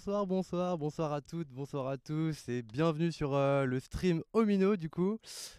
bonsoir à toutes, bonsoir à tous et bienvenue sur le stream Omino du coup.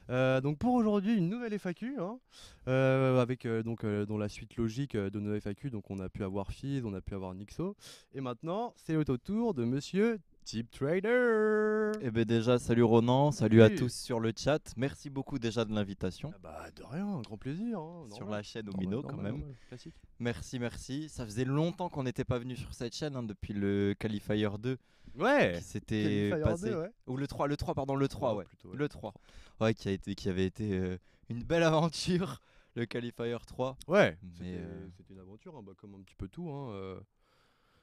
Donc pour aujourd'hui une nouvelle FAQ hein, avec dans la suite logique de nos FAQ. Donc on a pu avoir Fizz, on a pu avoir Nixo et maintenant c'est au tour de Monsieur Tip Trader. Eh ben déjà, salut Ronan, salut à Oui. tous sur le chat. Merci beaucoup déjà de l'invitation Ah bah de rien, un grand plaisir. Hein, sur normal. la chaîne Normal, Omino quand normal, même. normal, classique. Merci, merci. Ça faisait longtemps qu'on n'était pas venu sur cette chaîne depuis le Qualifier 2 Ouais. qui s'était Qualifier passé. 2, ouais. Ou le 3, pardon, le 3, ouais. Plutôt, ouais. Le 3. Ouais, qui avait été une belle aventure, le Qualifier 3. Ouais, Mais c'était une aventure, hein, bah, comme un petit peu tout. Hein,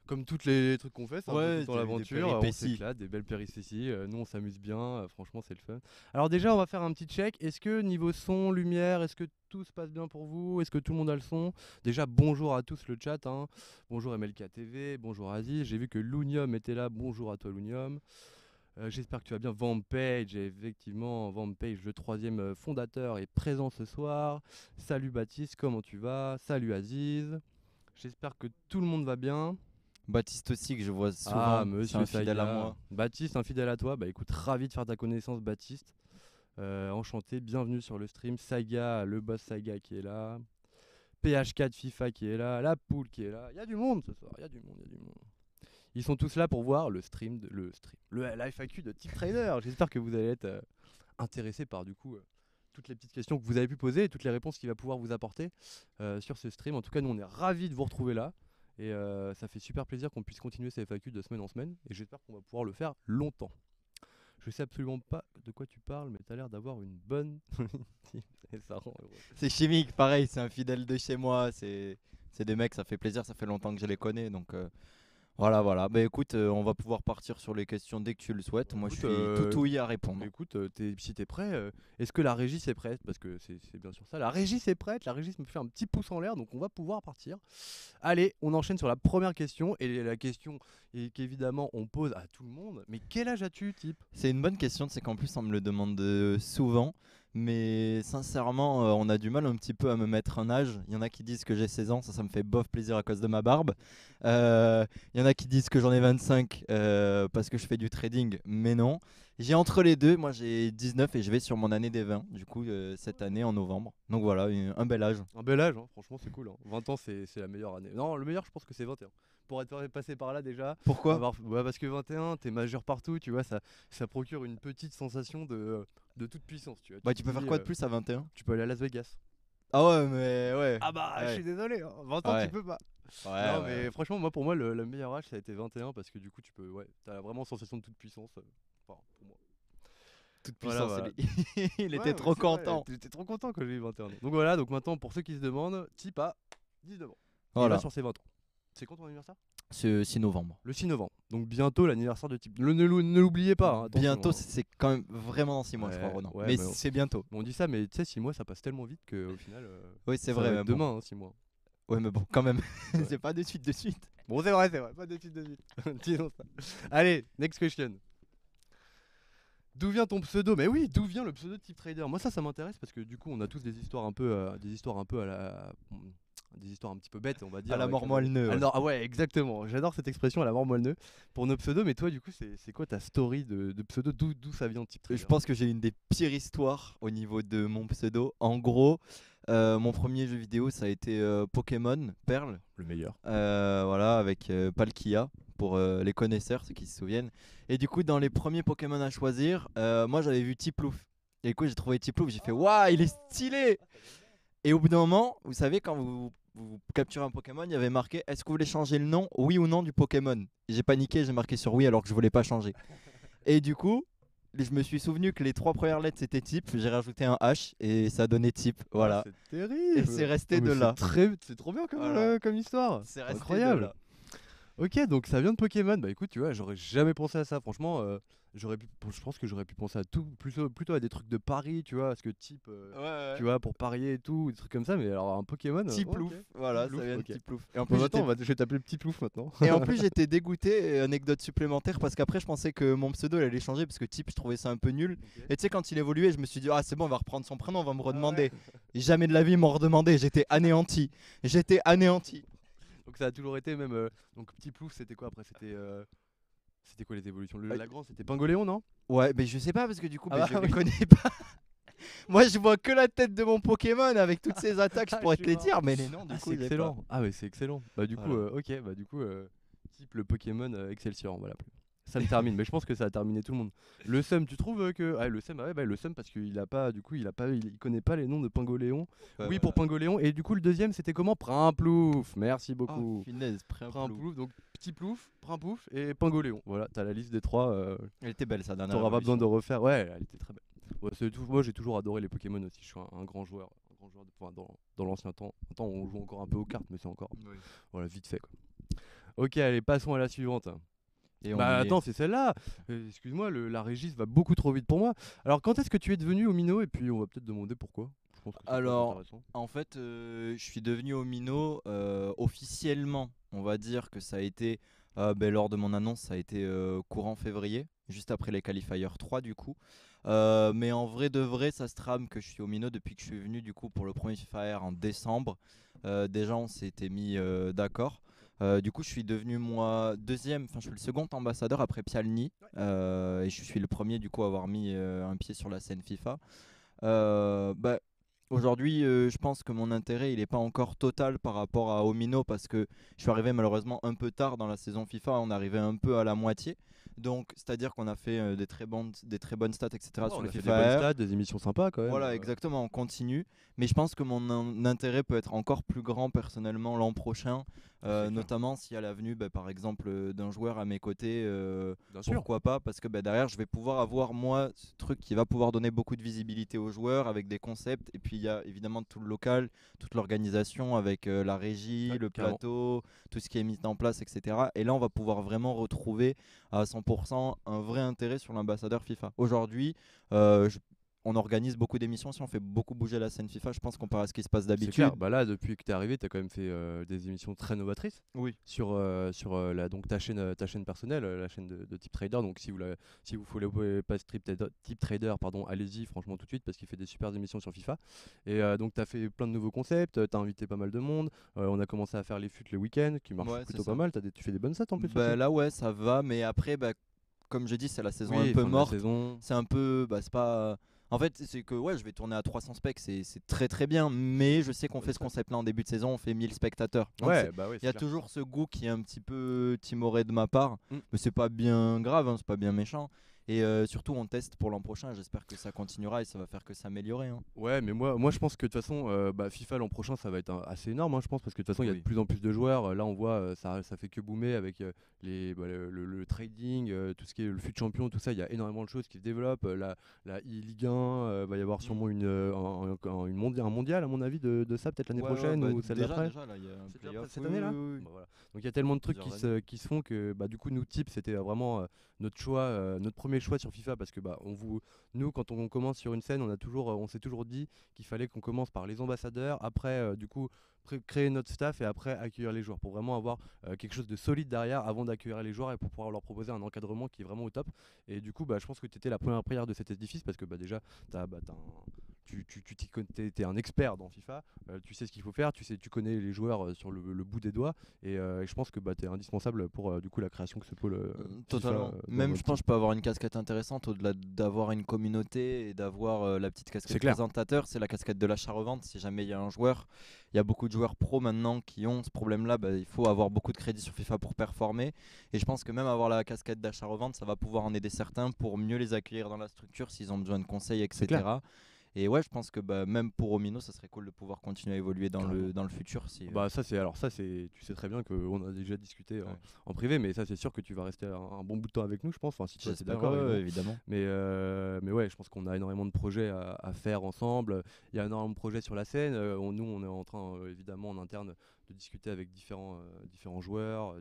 comme tous les trucs qu'on fait, c'est un peu ouais, tout le temps t'as eu des l'aventure. On péripéties. s'éclate, des belles péripéties. Nous, on s'amuse bien. Franchement, c'est le fun. Alors, déjà, on va faire un petit check. Est-ce que niveau son, lumière, est-ce que tout se passe bien pour vous? Est-ce que tout le monde a le son? Déjà, bonjour à tous le chat. Hein. Bonjour MLK TV, bonjour Aziz. J'ai vu que Lunium était là. Bonjour à toi, Lunium. J'espère que tu vas bien. Vampage, et effectivement, Vampage, le troisième fondateur, est présent ce soir. Salut Baptiste, comment tu vas? Salut Aziz. J'espère que tout le monde va bien. Baptiste aussi, que je vois souvent, Ah, c'est monsieur un fidèle à Saïga. moi. Baptiste, un fidèle à toi. Bah écoute, ravi de faire ta connaissance, Baptiste. Enchanté, bienvenue sur le stream. Saiga, le boss Saiga qui est là. PH4 FIFA qui est là. La poule qui est là. Il y a du monde ce soir, il y a du monde, il y a du monde. Ils sont tous là pour voir le stream, la FAQ de Tip Trader. J'espère que vous allez être intéressés par du coup toutes les petites questions que vous avez pu poser et toutes les réponses qu'il va pouvoir vous apporter sur ce stream. En tout cas, nous on est ravis de vous retrouver là. Et ça fait super plaisir qu'on puisse continuer ces FAQ de semaine en semaine. Et j'espère qu'on va pouvoir le faire longtemps. Je sais absolument pas de quoi tu parles, mais t'as l'air d'avoir une bonne. Et ça rend heureux. C'est chimique, pareil, c'est un fidèle de chez moi. C'est des mecs, ça fait plaisir, ça fait longtemps que je les connais. Donc voilà. Bah écoute, on va pouvoir partir sur les questions dès que tu le souhaites. Moi, je Écoute, suis tout ouïe à répondre. Écoute, si t'es prêt, est-ce que la régie est prête? Parce que c'est bien sûr ça. La régie est prête, la régie me fait un petit pouce en l'air, donc on va pouvoir partir. Allez, on enchaîne sur la première question. Et la question qu'évidemment on pose à tout le monde. Mais quel âge as-tu, type? C'est une bonne question, c'est qu'en plus on me le demande souvent. Mais sincèrement, on a du mal un petit peu à me mettre un âge. Il y en a qui disent que j'ai 16 ans, ça me fait bof plaisir à cause de ma barbe. Il y en a qui disent que j'en ai 25 parce que je fais du trading, mais non. J'ai entre les deux, moi j'ai 19 et je vais sur mon année des 20, du coup cette année en novembre. Donc voilà, un bel âge. Un bel âge, hein, franchement c'est cool. Hein. 20 ans c'est la meilleure année. Non, le meilleur je pense que c'est 21. Pour être passé par là déjà. Pourquoi? Ouais, parce que 21, t'es majeur partout, tu vois, ça procure une petite sensation de toute puissance. Tu vois. Bah Tu tu te peux faire dis, quoi de plus à 21? tu peux aller à Las Vegas. Ah ouais, mais ouais. Ah bah, je Ouais. suis désolé, hein. 20 ans Ouais. tu peux pas. Ouais, Non, ouais. mais franchement, moi pour moi, le meilleur âge ça a été 21 parce que du coup, tu peux, ouais, t'as vraiment sensation de toute puissance. Enfin, pour moi. Toute Voilà, puissance, voilà. il Ouais, était mais trop c'est vrai, content. j'étais trop content quand j'ai eu 21 ans. Donc voilà, donc maintenant, pour ceux qui se demandent, Tip a 19 ans. Il Voilà, va sur ses 20 ans. C'est quand ton anniversaire? ce 6 novembre. Le 6 novembre. Donc bientôt l'anniversaire de Tip. Ne l'oubliez pas. Hein, attention, Bientôt, hein. c'est quand même vraiment dans 6 mois, je Ouais, crois, Ronan. ouais, mais mais c'est bientôt. on dit ça, mais tu sais, 6 mois ça passe tellement vite qu'au final. Oui, c'est ça vrai, va mais être bon. demain, hein, 6 mois. Ouais, mais bon, quand même, Ouais. c'est pas de suite, de suite. Bon, c'est vrai, pas de suite, de suite. Disons ça. Allez, next question. D'où vient ton pseudo? Mais oui, d'où vient le pseudo de Tip Trader? Moi ça m'intéresse parce que du coup on a tous des histoires un peu à la des histoires un petit peu bêtes on va dire À la avec mort moelle-neu. Ouais. Ah ouais, exactement. J'adore cette expression à la mort moelle-neu pour nos pseudos. Mais toi du coup c'est quoi ta story de pseudo? D'où ça vient Tip Trader? Je pense que j'ai une des pires histoires au niveau de mon pseudo. En gros, mon premier jeu vidéo, ça a été Pokémon Perle. Le meilleur. Voilà, avec Palkia, pour les connaisseurs, ceux qui se souviennent. Et du coup, dans les premiers Pokémon à choisir, moi j'avais vu Tiplouf. Et du coup, j'ai trouvé Tiplouf, j'ai fait waouh, il est stylé! Et au bout d'un moment, vous savez, quand vous capturez un Pokémon, il y avait marqué est-ce que vous voulez changer le nom, oui ou non, du Pokémon? J'ai paniqué, j'ai marqué sur oui alors que je voulais pas changer. Et du coup, je me suis souvenu que les 3 premières lettres c'était type, j'ai rajouté un H et ça donnait type. Voilà. Ah, c'est terrible. Et c'est resté Oh, mais de là. C'est trop bien comme, Voilà. comme histoire. C'est resté Incroyable. de là. Ok, donc ça vient de Pokémon. Bah écoute, tu vois, j'aurais jamais pensé à ça. Franchement, je pense que j'aurais pu penser à tout, plutôt à des trucs de paris, tu vois, parce que type, tu vois, pour parier et tout, des trucs comme ça. Mais alors un Pokémon, Tiplouf, ok. voilà, Tiplouf, ça vient de ok. Tiplouf. Et en Bon, plus, maintenant, je vais t'appeler Petit Plouf maintenant. et en plus j'étais dégoûté, anecdote supplémentaire, parce qu'après je pensais que mon pseudo il allait changer parce que type je trouvais ça un peu nul. Ok. Et tu sais, quand il évoluait, je me suis dit ah c'est bon, on va reprendre son prénom, on va me Ah redemander. ouais. Et jamais de la vie ils m'ont redemandé, j'étais anéanti. J'étais anéanti. Donc ça a toujours été même. Donc Petit Plouf, c'était quoi après? C'était C'était quoi les évolutions? Ouais. La grande, c'était Pingoléon, non? Ouais, mais je sais pas parce que du coup, Ah bah je ne oui. connais pas. Moi, je vois que la tête de mon Pokémon avec toutes ses attaques, je Ah, pourrais je te suis les mort. dire, mais les noms, du Ah, coup, c'est j'ai pas. excellent. Ah, ouais, c'est excellent. Bah, du coup, Voilà. ok, bah, du coup, type le Pokémon Excelsior, on va l'appeler. Ça me termine, mais je pense que ça a terminé tout le monde. Le Sum, tu trouves que. Ah, le Sum, ah ouais, bah, le Sum, parce qu'il a pas, du coup, il connaît pas les noms de Pingoléon. Ouais, Oui, pour voilà. Pingoléon. Et du coup, le deuxième, c'était comment? Primplouf. Merci Oh, beaucoup. finesse, Primplouf. Primplouf, donc Petit Plouf, Primpouf et Pingoléon. Voilà, t'as la liste des trois. Elle était belle, sa dernière T'auras pas besoin de évolution. refaire. Ouais, elle était très belle. Ouais, moi, j'ai toujours adoré les Pokémon aussi. Je suis un grand joueur. Un grand joueur enfin, dans l'ancien temps. Maintenant, on joue encore un peu aux cartes, mais c'est encore. Oui. Voilà, vite fait quoi. Ok, allez, passons à la suivante. Et on Bah y est. attends, c'est celle-là. Excuse-moi, la régie va beaucoup trop vite pour moi. Alors, quand est-ce que tu es devenu au Minot? Et puis, on va peut-être demander pourquoi. Je pense que ça peut être Alors, intéressant. en fait, je suis devenu Omino officiellement. On va dire que ça a été, lors de mon annonce, ça a été courant février, juste après les qualifiers 3 du coup. Mais en vrai de vrai, ça se trame que je suis Omino depuis que je suis venu du coup pour le premier FIFA Air en décembre. Déjà, on s'était mis d'accord. Du coup, je suis devenu moi deuxième, enfin je suis le second ambassadeur après Pialny et je suis le premier du coup à avoir mis un pied sur la scène FIFA. Bah, aujourd'hui, je pense que mon intérêt il est pas encore total par rapport à Omino parce que je suis arrivé malheureusement un peu tard dans la saison FIFA, on arrivait un peu à la moitié. Donc, c'est-à-dire qu'on a fait des très bonnes stats, etc. Ouais, sur on le a fait des FIFA bonnes Air. stats, des émissions sympas quand même. Voilà, exactement, on continue. Mais je pense que mon intérêt peut être encore plus grand personnellement l'an prochain, C'est clair. notamment s'il y a l'avenue, par exemple, d'un joueur à mes côtés. Bien sûr. Pourquoi pas? Parce que derrière, je vais pouvoir avoir, moi, ce truc qui va pouvoir donner beaucoup de visibilité aux joueurs avec des concepts. Et puis, il y a évidemment tout le local, toute l'organisation avec la régie, Ouais, le carrément. plateau, tout ce qui est mis en place, etc. Et là, on va pouvoir vraiment retrouver à 100% un vrai intérêt sur l'ambassadeur FIFA. Aujourd'hui, on organise beaucoup d'émissions, si on fait beaucoup bouger la scène FIFA, je pense comparé à ce qui se passe C'est d'habitude. clair. Bah là, depuis que t'es arrivé, t'as quand même fait des émissions très novatrices Oui. sur donc ta chaîne personnelle, la chaîne de Tip Trader. Donc si vous voulez pas Tip Trader, pardon, allez-y franchement tout de suite parce qu'il fait des super émissions sur FIFA. Et donc t'as fait plein de nouveaux concepts, t'as invité pas mal de monde. On a commencé à faire les fûts le week-end, qui marchent Ouais, plutôt c'est pas ça. mal. Tu fais des bonnes stats en plus aussi. Là, ouais, ça va, mais après, comme je dis, c'est la saison un Oui, peu fin de la morte. saison. C'est un peu. C'est pas. En fait, c'est que ouais, je vais tourner à 300 specs, c'est très très bien, mais je sais qu'on fait ce concept-là en début de saison, on fait 1000 spectateurs. Donc Ouais, bah ouais, il y c'est a clair. toujours ce goût qui est un petit peu timoré de ma part, Mm. mais c'est pas bien grave, hein, c'est pas bien méchant. Et surtout, on teste pour l'an prochain, j'espère que ça continuera et ça va faire que s'améliorer. Hein. Ouais, mais moi je pense que de toute façon, FIFA l'an prochain ça va être assez énorme, hein, je pense, parce que de toute façon il y a de Oui. plus en plus de joueurs. Là on voit ça fait que boomer avec le trading, tout ce qui est le fut champion, tout ça. Il y a énormément de choses qui se développent. La Ligue 1, va y avoir sûrement un mondial à mon avis de ça peut-être l'année prochaine ou celle d'après. déjà, là, il y a un C'est déjà playoff. cette Oui, année là. oui, oui. Bah, voilà. Donc il y a tellement de trucs Plusieurs qui se font que du coup nous type c'était vraiment notre choix, notre premier choix sur FIFA parce que nous quand on commence sur une scène on s'est toujours dit qu'il fallait qu'on commence par les ambassadeurs, après du coup créer notre staff et après accueillir les joueurs pour vraiment avoir quelque chose de solide derrière avant d'accueillir les joueurs et pour pouvoir leur proposer un encadrement qui est vraiment au top. Et du coup je pense que tu étais la première prière de cet édifice parce que déjà t'es un expert dans FIFA, tu sais ce qu'il faut faire, tu connais les joueurs sur le bout des doigts et je pense que tu es indispensable pour du coup la création que ce pôle Totalement. FIFA, dans Même notre je pense que team. je peux avoir une casquette intéressante au-delà d'avoir une communauté et d'avoir la petite C'est casquette clair. présentateur, c'est la casquette de l'achat-revente. Si jamais il y a un joueur, il y a beaucoup de joueurs pros maintenant qui ont ce problème-là, il faut avoir beaucoup de crédits sur FIFA pour performer. Et je pense que même avoir la casquette d'achat-revente, ça va pouvoir en aider certains pour mieux les accueillir dans la structure s'ils ont besoin de conseils, C'est clair. etc. Et ouais, je pense que même pour Omino, ça serait cool de pouvoir continuer à évoluer Carrément. dans le futur. Si, Tu sais très bien qu'on a déjà discuté ouais. en privé, mais ça c'est sûr que tu vas rester un bon bout de temps avec nous, je pense, enfin si tu es J'espère, d'accord, évidemment. évidemment. Mais ouais, je pense qu'on a énormément de projets à faire ensemble. Il y a énormément de projets sur la scène. Nous, on est en train, évidemment, en interne, de discuter avec différents joueurs,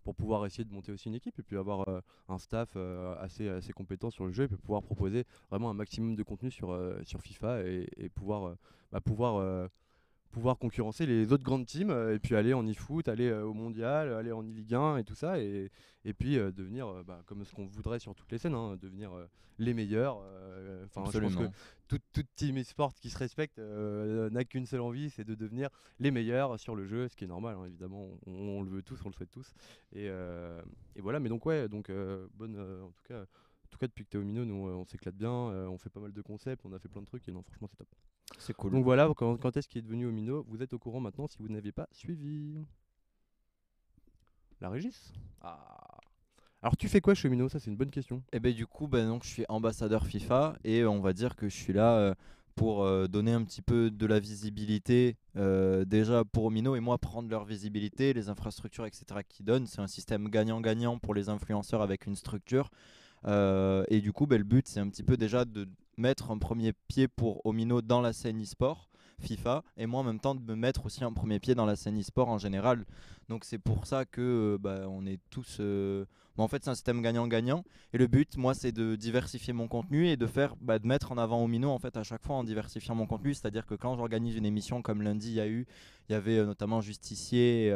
pour pouvoir essayer de monter aussi une équipe et puis avoir un staff assez compétent sur le jeu et puis pouvoir proposer vraiment un maximum de contenu sur FIFA et pouvoir pouvoir concurrencer les autres grandes teams et puis aller en e-foot, aller au mondial, aller en e-Ligue 1 et tout ça et puis devenir comme ce qu'on voudrait sur toutes les scènes, hein, devenir les meilleurs. Enfin, je pense que Absolument. toute team e-sport qui se respecte n'a qu'une seule envie, c'est de devenir les meilleurs sur le jeu, ce qui est normal, hein, évidemment, on le veut tous, on le souhaite tous. Et voilà, mais donc ouais, donc bonne, en tout cas depuis que t'es au Mino, nous on s'éclate bien, on fait pas mal de concepts, on a fait plein de trucs et non franchement c'est top. C'est cool. Donc voilà, quand est-ce qu'il est devenu au Mino, vous êtes au courant maintenant si vous n'avez pas suivi. La Régis. Ah. Alors tu fais quoi chez Mino? Ça c'est une bonne question. Et ben du coup, donc, je suis ambassadeur FIFA et on va dire que je suis là pour donner un petit peu de la visibilité déjà pour Omino et moi prendre leur visibilité, les infrastructures, etc. qu'ils donnent. C'est un système gagnant-gagnant pour les influenceurs avec une structure. Et du coup, le but, c'est un petit peu déjà de mettre un premier pied pour Omino dans la scène e-sport FIFA et moi en même temps de me mettre aussi un premier pied dans la scène e-sport en général. Donc c'est pour ça que on est tous... en fait, c'est un système gagnant-gagnant. Et le but, moi, c'est de diversifier mon contenu et de faire, de mettre en avant Omino en fait à chaque fois en diversifiant mon contenu. C'est-à-dire que quand j'organise une émission comme lundi, il y avait notamment Justicier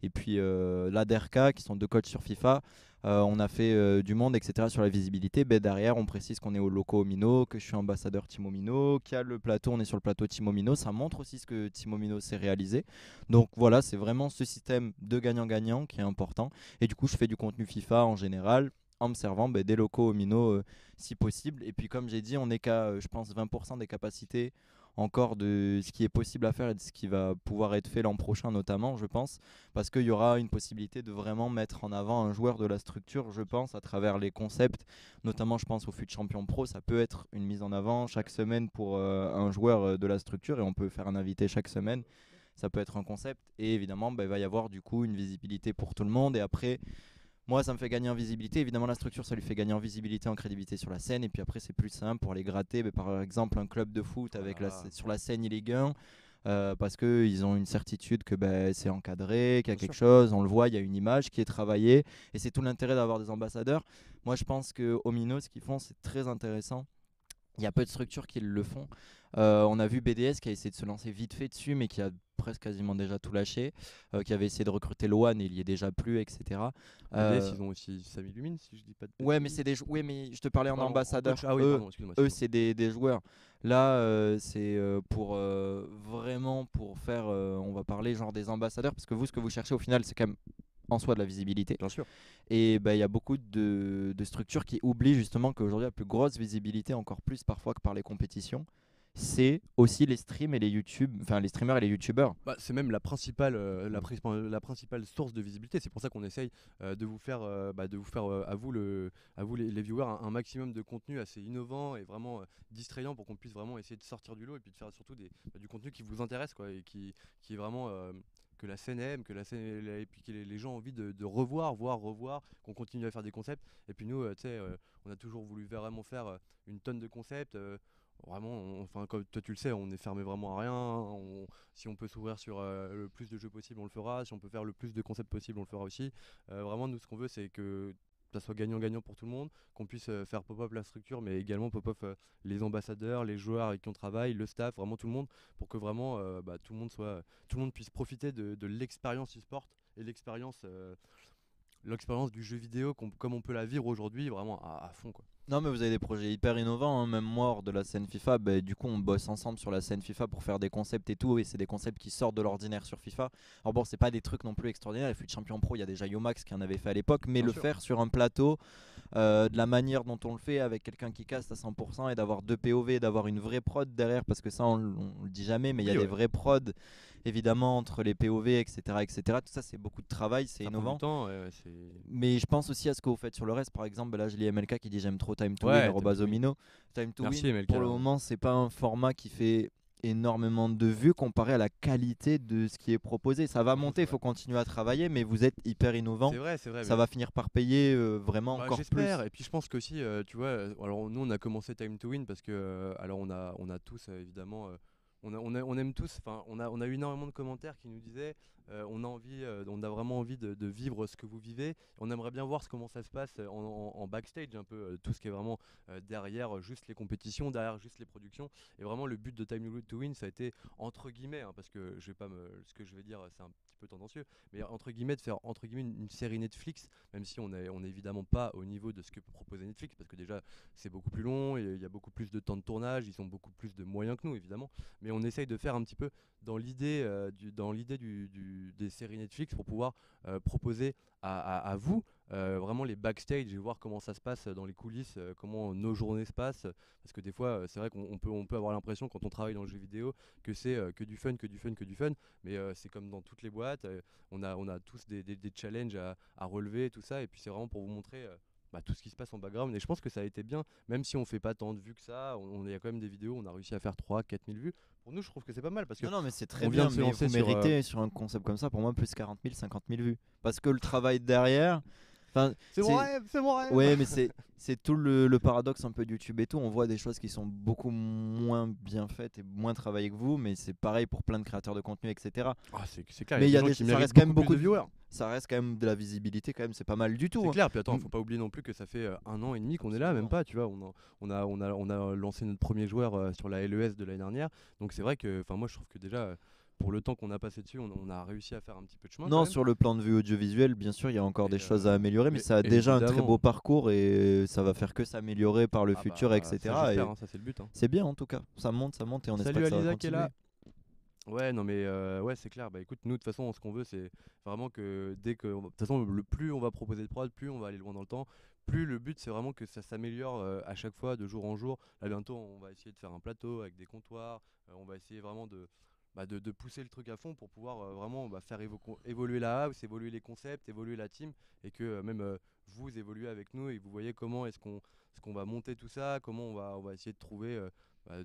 et puis Laderka qui sont deux coachs sur FIFA. On a fait du monde, etc. sur la visibilité. Derrière, on précise qu'on est au locaux Omino, que je suis ambassadeur Team Omino, qu'il y a le plateau, on est sur le plateau Team Omino. Ça montre aussi ce que Team Omino s'est réalisé. Donc voilà, c'est vraiment ce système de gagnant-gagnant qui est important. Et du coup, je fais du contenu FIFA en général en me servant des locaux Omino si possible. Et puis comme j'ai dit, on n'est qu'à, je pense, 20% des capacités encore de ce qui est possible à faire et de ce qui va pouvoir être fait l'an prochain notamment, je pense, parce qu'il y aura une possibilité de vraiment mettre en avant un joueur de la structure, je pense, à travers les concepts, notamment je pense au FUT Champion Pro, ça peut être une mise en avant chaque semaine pour un joueur de la structure et on peut faire un invité chaque semaine. Ça peut être un concept et évidemment il va y avoir du coup une visibilité pour tout le monde et après moi, ça me fait gagner en visibilité. Évidemment, la structure, ça lui fait gagner en visibilité, en crédibilité sur la scène. Et puis après, c'est plus simple pour les gratter. Par exemple, un club de foot avec Voilà. sur la scène Ligue 1. Parce qu'ils ont une certitude que c'est encadré, qu'il y a Bien quelque sûr. chose, on le voit, il y a une image qui est travaillée. Et c'est tout l'intérêt d'avoir des ambassadeurs. Moi, je pense que Omino, ce qu'ils font, c'est très intéressant. Il y a peu de structures qui le font. On a vu BDS qui a essayé de se lancer vite fait dessus, mais qui a presque quasiment déjà tout lâché, qui avait essayé de recruter Loan et il y est déjà plus, etc. BDS, Euh, ils ont aussi Samy Lumine, si je dis pas de ouais, mais bêtises. ouais, mais je te parlais Je en parle en coach. ambassadeur. Ah oui, Eux, pardon, excuse-moi. eux excuse-moi. c'est des joueurs. Là, c'est pour vraiment pour faire, on va parler genre des ambassadeurs, parce que vous, ce que vous cherchez au final, c'est quand même en soi de la visibilité. Bien sûr. Et il y a beaucoup de structures qui oublient justement qu'aujourd'hui, la plus grosse visibilité, encore plus parfois que par les compétitions, c'est aussi les streams et les YouTube, enfin les streamers et les YouTubeurs. Bah, c'est même la principale, la principale source de visibilité. C'est pour ça qu'on essaye de vous faire à vous les viewers, un maximum de contenu assez innovant et vraiment distrayant pour qu'on puisse vraiment essayer de sortir du lot et puis de faire surtout du contenu qui vous intéresse quoi, et qui est vraiment que la scène aime, que la scène et puis que les gens ont envie de revoir, revoir, qu'on continue à faire des concepts. Et puis nous, tu sais, on a toujours voulu vraiment faire une tonne de concepts. Vraiment, enfin, comme toi tu le sais, on est fermé vraiment à rien. Si on peut s'ouvrir sur le plus de jeux possible, on le fera. Si on peut faire le plus de concepts possible, on le fera aussi. Vraiment, nous, ce qu'on veut, c'est que ça soit gagnant-gagnant pour tout le monde, qu'on puisse faire pop-up la structure, mais également pop-up les ambassadeurs, les joueurs avec qui on travaille, le staff, vraiment tout le monde, pour que vraiment tout le monde puisse profiter de l'expérience e-sport et l'expérience du jeu vidéo comme on peut la vivre aujourd'hui, vraiment à fond quoi. Non, mais vous avez des projets hyper innovants, hein. Même moi, hors de la scène FIFA, du coup, on bosse ensemble sur la scène FIFA pour faire des concepts et tout. Et c'est des concepts qui sortent de l'ordinaire sur FIFA. Alors, bon, c'est pas des trucs non plus extraordinaires. Les FUT Champion Pro, il y a déjà Yomax qui en avait fait à l'époque. Mais Bien le sûr. faire sur un plateau, de la manière dont on le fait, avec quelqu'un qui caste à 100% et d'avoir deux POV, d'avoir une vraie prod derrière, parce que ça, on le dit jamais, mais il y a Oui, des ouais. vraies prods, évidemment, entre les POV, etc., etc. Tout ça, c'est beaucoup de travail, c'est Ça prend du innovant. temps, ouais, c'est. Mais je pense aussi à ce que vous faites sur le reste. Par exemple, là, je lis MLK qui dit j'aime trop Time to Win, Ouais, Time to Win. Robazomino. Time to Merci Win, MLK. pour le moment, c'est pas un format qui fait énormément de vues comparé à la qualité de ce qui est proposé. Ça va Franchement, monter, c'est il vrai. faut continuer à travailler, mais vous êtes hyper innovant. C'est vrai, Ça va finir par payer vraiment bah, encore j'espère. plus. Et puis je pense qu'aussi, tu vois, alors nous on a commencé Time to Win parce que, alors on a tous évidemment, on aime tous, enfin on a eu énormément de commentaires qui nous disaient on a vraiment envie de vivre ce que vous vivez. On aimerait bien voir comment ça se passe en backstage, un peu tout ce qui est vraiment derrière juste les compétitions, derrière juste les productions. Et vraiment le but de Time to Win, ça a été entre guillemets, parce que je vais pas ce que je vais dire, c'est un petit peu tendancieux, mais entre guillemets de faire entre guillemets une série Netflix, même si on est évidemment pas au niveau de ce que peut proposer Netflix, parce que déjà c'est beaucoup plus long, il y a beaucoup plus de temps de tournage, ils ont beaucoup plus de moyens que nous évidemment, mais on essaye de faire un petit peu dans l'idée des séries Netflix pour pouvoir proposer à vous vraiment les backstage et voir comment ça se passe dans les coulisses, comment nos journées se passent, parce que des fois c'est vrai on peut avoir l'impression quand on travaille dans le jeu vidéo que c'est que du fun, que du fun, que du fun, mais c'est comme dans toutes les boîtes, on a tous des challenges à relever, tout ça, et puis c'est vraiment pour vous montrer tout ce qui se passe en background. Et je pense que ça a été bien, même si on fait pas tant de vues que ça, il y a quand même des vidéos, on a réussi à faire 3 000 4 000 vues. Pour nous, je trouve que c'est pas mal parce que Non, mais c'est très on vient bien, de se mais lancer vous sur méritez sur un concept comme ça, pour moi, plus 40 000, 50 000 vues. Parce que le travail derrière, enfin, c'est mon rêve, c'est mon rêve. ouais, mais c'est tout le paradoxe un peu de YouTube et tout. On voit des choses qui sont beaucoup moins bien faites et moins travaillées que vous, mais c'est pareil pour plein de créateurs de contenu, etc. Ah, c'est clair, Mais il y a des gens qui ça méritent reste quand même beaucoup plus de beaucoup viewers. ça reste quand même de la visibilité, quand même, c'est pas mal du tout. C'est Hein. clair, puis attends, faut pas oublier non plus que ça fait 1 an et demi qu'on est là, même pas, tu vois. On a lancé notre premier joueur sur la LES de l'année dernière, donc c'est vrai que, moi je trouve que déjà, pour le temps qu'on a passé dessus, on a réussi à faire un petit peu de chemin quand Non, même. sur le plan de vue audiovisuel, bien sûr, il y a encore Et, des choses à améliorer, mais ça a déjà un très évidemment. beau parcours et ça va faire que s'améliorer par le Ah futur, bah, ça etc. j'espère, Et hein, ça c'est le but. Hein. c'est bien en tout cas, ça monte et on espère Salut que à ça va Lisa qui est continuer. là. Ouais, non mais ouais, c'est clair. Bah écoute, nous de toute façon, ce qu'on veut, c'est vraiment que dès que, de toute façon, le plus on va proposer de prod, plus on va aller loin dans le temps. Plus le but, c'est vraiment que ça s'améliore à chaque fois, de jour en jour. Là bientôt, on va essayer de faire un plateau avec des comptoirs. On va essayer vraiment de pousser le truc à fond pour pouvoir vraiment faire évoluer la house, évoluer les concepts, évoluer la team, et que même vous évoluez avec nous et que vous voyez comment est-ce qu'on va monter tout ça, comment on va essayer de trouver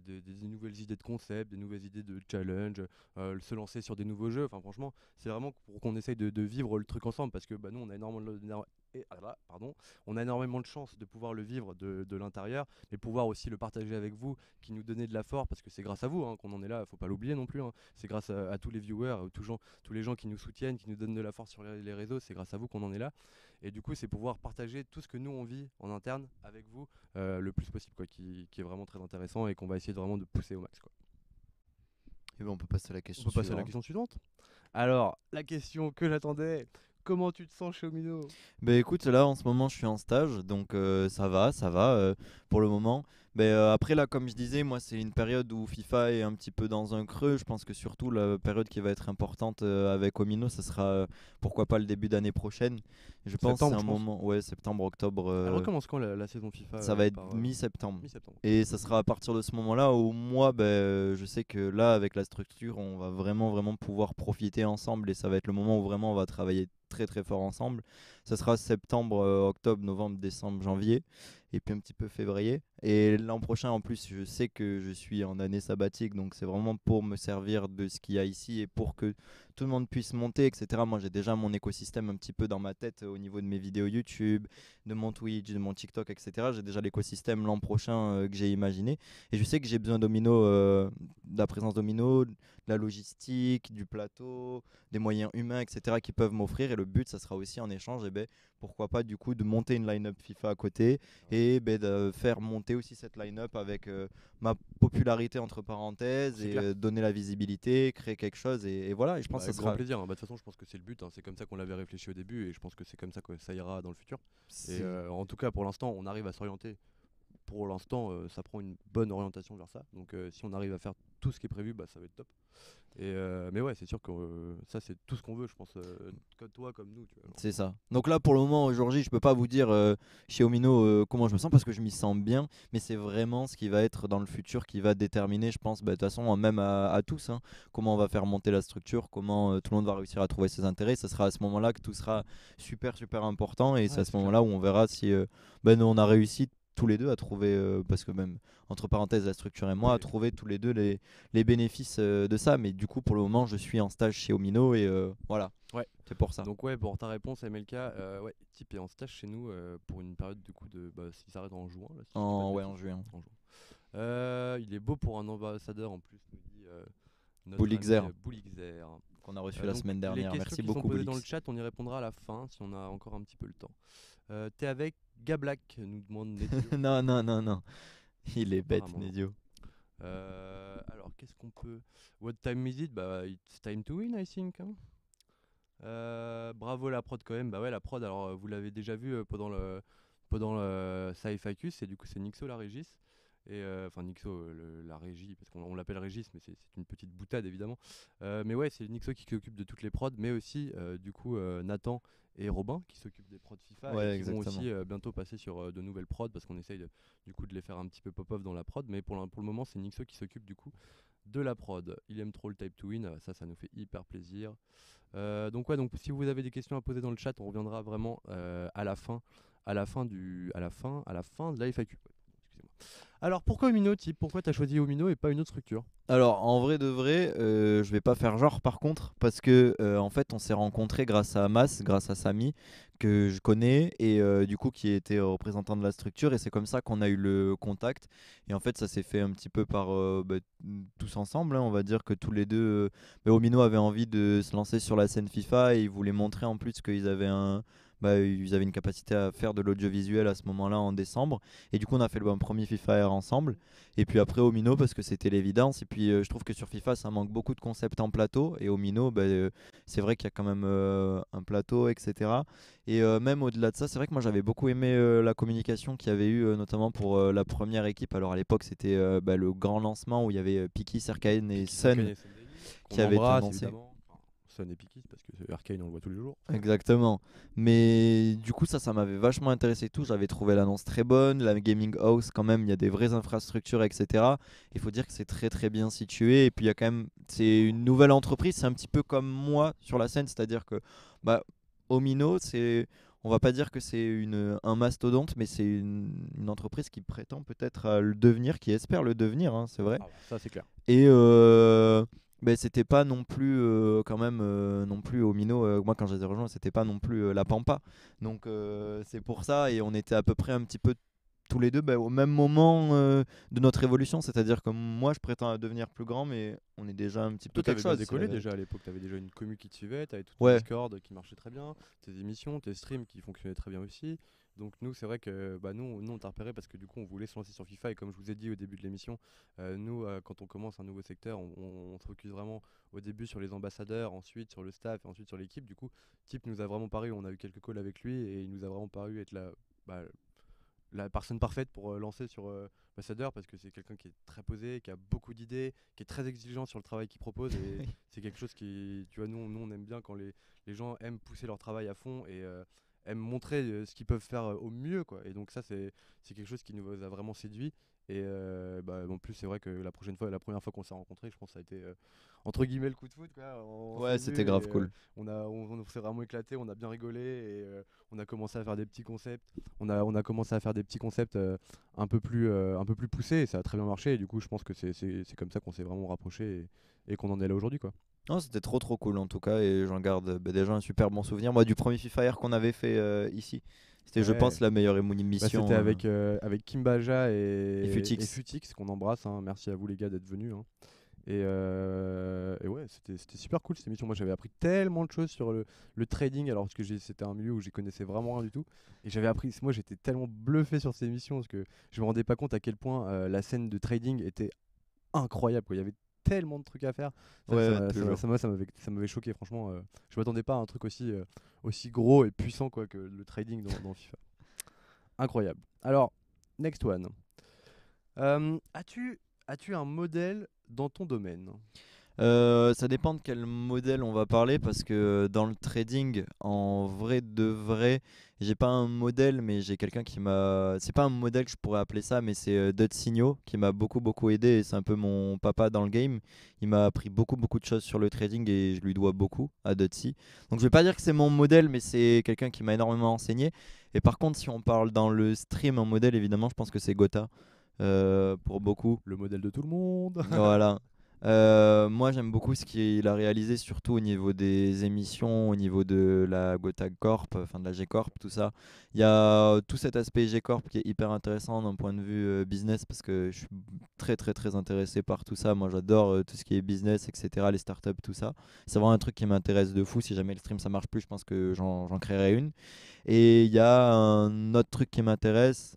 des nouvelles idées de concepts, des nouvelles idées de challenge, se lancer sur des nouveaux jeux. Enfin franchement, c'est vraiment pour qu'on essaye de vivre le truc ensemble, parce que nous on a on a énormément de chance de pouvoir le vivre de l'intérieur, mais pouvoir aussi le partager avec vous, qui nous donnez de la force, parce que c'est grâce à vous qu'on en est là, faut pas l'oublier non plus. Hein. C'est grâce à tous les viewers, tous les gens qui nous soutiennent, qui nous donnent de la force sur les réseaux, c'est grâce à vous qu'on en est là. Et du coup, c'est pouvoir partager tout ce que nous on vit en interne avec vous le plus possible, quoi, qui est vraiment très intéressant et qu'on va essayer vraiment de pousser au max, quoi. Et ben on peut passer à la On question peut passer à la suivante. question suivante. Alors, la question que j'attendais, comment tu te sens chez Omino? Bah écoute, là en ce moment je suis en stage, donc ça va pour le moment. Mais après là, comme je disais, moi c'est une période où FIFA est un petit peu dans un creux. Je pense que surtout la période qui va être importante avec Omino, ça sera pourquoi pas le début d'année prochaine. Je pense que c'est Septembre, un je pense. moment, ouais, septembre, octobre. Elle recommence quand la saison FIFA Ça va être mi-septembre. mi-septembre. Et ça sera à partir de ce moment-là où moi, je sais que là, avec la structure, on va vraiment, vraiment pouvoir profiter ensemble et ça va être le moment où vraiment on va travailler très, très fort ensemble. Ça sera septembre, octobre, novembre, décembre, janvier et puis un petit peu février. Et l'an prochain, en plus, je sais que je suis en année sabbatique, donc c'est vraiment pour me servir de ce qu'il y a ici et pour que tout le monde puisse monter, etc. Moi, j'ai déjà mon écosystème un petit peu dans ma tête au niveau de mes vidéos YouTube, de mon Twitch, de mon TikTok, etc. J'ai déjà l'écosystème l'an prochain que j'ai imaginé. Et je sais que j'ai besoin d'Omino, de la présence d'Omino, de la logistique, du plateau, des moyens humains, etc. qui peuvent m'offrir. Et le but, ça sera aussi en échange, pourquoi pas du coup de monter une line-up FIFA à côté et de faire monter aussi cette line-up avec ma popularité entre parenthèses C'est et clair. Donner la visibilité, créer quelque chose. Et voilà, et je pense que Avec ça grand sera... plaisir. De toute façon, je pense que c'est le but. C'est comme ça qu'on l'avait réfléchi au début et je pense que c'est comme ça que ça ira dans le futur. Et en tout cas, pour l'instant, on arrive à s'orienter. Pour l'instant, ça prend une bonne orientation vers ça. Donc, si on arrive à faire tout ce qui est prévu, ça va être top. Mais ouais, c'est sûr que ça, c'est tout ce qu'on veut, je pense, comme toi, comme nous. Tu vois, C'est ça. Donc là, pour le moment, aujourd'hui, je peux pas vous dire chez Omino comment je me sens parce que je m'y sens bien, mais c'est vraiment ce qui va être dans le futur qui va déterminer, je pense, de toute façon, même à tous, hein, comment on va faire monter la structure, comment tout le monde va réussir à trouver ses intérêts. Ce sera à ce moment-là que tout sera super, super important et c'est à ce c'est moment-là où on verra si on a réussi tous les deux à trouver, parce que même entre parenthèses, la structure et moi, à trouver tous les deux les bénéfices de ça. Mais du coup, pour le moment, je suis en stage chez Omino et voilà. Ouais. C'est pour ça. Donc ouais, pour ta réponse, MLK, ouais, Type est en stage chez nous pour une période de coup s'il s'arrête en juin. Là, si je dis pas de En bêtises. juin. Il est beau pour un ambassadeur en plus, nous dit notre Boulixer. ami, Boulixer. Qu'on a reçu la Donc, semaine dernière. les questions Merci qui beaucoup, sont posées dans le Boulix. chat, on y répondra à la fin si on a encore un petit peu le temps. T'es avec Gablack, nous demande Nedio. Non, non, non, non. Il est bête, Apparemment. Nedio. Alors, qu'est-ce qu'on peut. What time is it? Bah, it's time to win, I think. Hein. Bravo la prod quand même. Bah ouais, la prod, alors vous l'avez déjà vu pendant le SciFAQ, c'est du coup c'est Nixo la régisse. Et enfin Nixo la régie, parce qu'on l'appelle régisse, mais c'est une petite boutade évidemment. Mais ouais, c'est Nixo qui s'occupe de toutes les prods, mais aussi du coup Nathan et Robin qui s'occupent des prods FIFA Ouais, et qui vont exactement. aussi bientôt passer sur de nouvelles prods parce qu'on essaye du coup de les faire un petit peu pop-off dans la prod. Mais pour le moment, c'est Nixo qui s'occupe du coup de la prod. Il aime trop le Type to Win, ça nous fait hyper plaisir. Donc si vous avez des questions à poser dans le chat, on reviendra vraiment à la fin de la FAQ. Excusez-moi. Alors pourquoi Omino, Type? Pourquoi t'as choisi Omino et pas une autre structure? Alors, en vrai de vrai, je vais pas faire genre par contre, parce que en fait, on s'est rencontrés grâce à Mas, grâce à Samy, que je connais, et du coup, qui était représentant de la structure, et c'est comme ça qu'on a eu le contact. Et en fait, ça s'est fait un petit peu par tous ensemble, hein, on va dire que tous les deux, Omino avait envie de se lancer sur la scène FIFA, et ils voulaient montrer en plus qu'ils avaient ils avaient une capacité à faire de l'audiovisuel à ce moment-là en décembre. Et du coup, on a fait le premier FIFA R ensemble. Et puis après Omino parce que c'était l'évidence. Et puis je trouve que sur FIFA ça manque beaucoup de concepts en plateau. Et Omino, c'est vrai qu'il y a quand même un plateau, etc. Et même au-delà de ça, c'est vrai que moi j'avais beaucoup aimé la communication qu'il y avait eu notamment pour la première équipe. Alors à l'époque c'était le grand lancement où il y avait Piki, Serkaen et Sun qui avaient été annoncés. Évidemment. Enfin, Sun et Piki parce que Arcane on le voit tous les jours. Exactement. Mais du coup, ça m'avait vachement intéressé et tout. J'avais trouvé l'annonce très bonne. La Gaming House, quand même, il y a des vraies infrastructures, etc. Il faut dire que c'est très très bien situé. Et puis, il y a quand même. C'est une nouvelle entreprise. C'est un petit peu comme moi sur la scène. C'est-à-dire que Omino, c'est. On va pas dire que c'est un mastodonte, mais c'est une entreprise qui prétend peut-être à le devenir, qui espère le devenir, hein, c'est vrai. Ah, ça c'est clair. Et c'était pas non plus quand même non plus au Mino. Moi quand je les ai rejoints, c'était pas non plus la Pampa. Donc c'est pour ça et on était à peu près un petit peu tous les deux au même moment de notre évolution. C'est-à-dire que moi je prétends à devenir plus grand, mais on est déjà un petit peu Toi, quelque t'avais bien chose. décollé déjà à l'époque, t'avais déjà une commu qui te suivait, t'avais tout ton Ouais. Discord qui marchait très bien, tes émissions, tes streams qui fonctionnaient très bien aussi. Donc nous, c'est vrai que nous on t'a repéré parce que du coup on voulait se lancer sur FIFA et comme je vous ai dit au début de l'émission, nous quand on commence un nouveau secteur, on se focus vraiment au début sur les ambassadeurs, ensuite sur le staff et ensuite sur l'équipe. Du coup, Type nous a vraiment paru, on a eu quelques calls avec lui et il nous a vraiment paru être la personne parfaite pour lancer sur Ambassadeur parce que c'est quelqu'un qui est très posé, qui a beaucoup d'idées, qui est très exigeant sur le travail qu'il propose et c'est quelque chose qui, tu vois, nous on aime bien quand les gens aiment pousser leur travail à fond et aiment montrer ce qu'ils peuvent faire au mieux quoi. Et donc ça c'est quelque chose qui nous a vraiment séduit et en plus c'est vrai que la première fois qu'on s'est rencontrés, je pense que ça a été entre guillemets le coup de foot quoi. Ouais, c'était grave cool. On s'est vraiment éclaté, on a bien rigolé et on a commencé à faire des petits concepts. On a commencé à faire des petits concepts un peu plus poussés et ça a très bien marché. Et du coup, je pense que c'est comme ça qu'on s'est vraiment rapproché et qu'on en est là aujourd'hui quoi. Non, c'était trop trop cool en tout cas et j'en garde déjà un super bon souvenir. Moi, du premier FIFA R qu'on avait fait ici, c'était je Ouais. pense la meilleure émission. C'était avec Kimbaja et Futix. Futix qu'on embrasse. Hein. Merci à vous les gars d'être venus. Hein. Et ouais, c'était super cool cette émission. Moi j'avais appris tellement de choses sur le trading alors que c'était un milieu où j'y connaissais vraiment rien du tout. Et j'avais appris, moi j'étais tellement bluffé sur cette émission parce que je me rendais pas compte à quel point la scène de trading était incroyable. Quoi. Il y avait tellement de trucs à faire. Ça m'avait choqué franchement. Je m'attendais pas à un truc aussi gros et puissant quoi, que le trading dans FIFA. Incroyable. Alors, next one. As-tu un modèle dans ton domaine? Ça dépend de quel modèle on va parler parce que dans le trading, en vrai de vrai, j'ai pas un modèle, mais j'ai quelqu'un qui m'a. C'est pas un modèle que je pourrais appeler ça, mais c'est Dutsigno qui m'a beaucoup beaucoup aidé et c'est un peu mon papa dans le game. Il m'a appris beaucoup beaucoup de choses sur le trading et je lui dois beaucoup à Dutsi. Donc je vais pas dire que c'est mon modèle, mais c'est quelqu'un qui m'a énormément enseigné. Et par contre, si on parle dans le stream, un modèle, évidemment, je pense que c'est Gotha pour beaucoup. Le modèle de tout le monde. Voilà. Moi, j'aime beaucoup ce qu'il a réalisé, surtout au niveau des émissions, au niveau de la Gotha Corp, enfin de la G Corp, tout ça. Il y a tout cet aspect G Corp qui est hyper intéressant d'un point de vue business parce que je suis très très très intéressé par tout ça. Moi, j'adore tout ce qui est business, etc., les startups, tout ça. C'est vraiment un truc qui m'intéresse de fou. Si jamais le stream ça marche plus, je pense que j'en créerai une. Et il y a un autre truc qui m'intéresse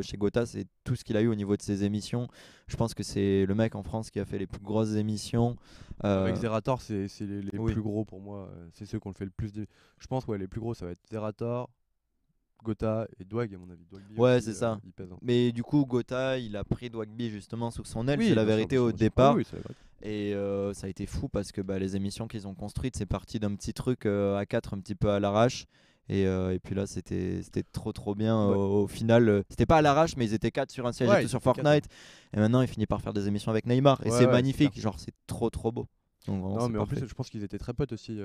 chez Gotha, c'est tout ce qu'il a eu au niveau de ses émissions. Je pense que c'est le mec en France qui a fait les plus grosses émissions. Avec Euh, Zerator, c'est les oui. plus gros pour moi. C'est ceux qui ont fait le plus de. Je pense, ouais, les plus gros, ça va être Zerator, Gotha et Dwag, à mon avis. Dwagby Ouais, aussi, c'est ça. il pèse, hein. Mais du coup, Gotha, il a pris Dwagby justement sous son aile, c'est Oui, la bien sûr, bien vérité sûr, au bien sûr. Ah départ. oui, c'est vrai. Et ça a été fou parce que bah, les émissions qu'ils ont construites, c'est parti d'un petit truc à 4 un petit peu à l'arrache. Et puis là, c'était trop trop bien. Ouais, Au final, c'était pas à l'arrache, mais ils étaient 4 sur un siège et ouais, tout ils sur étaient 4, hein. Fortnite. Et maintenant, il finit par faire des émissions avec Neymar. Et Ouais, c'est ouais, c'est clair. magnifique, genre c'est trop trop beau. Donc vraiment, Non, c'est mais en plus, parfait. je pense qu'ils étaient très potes aussi.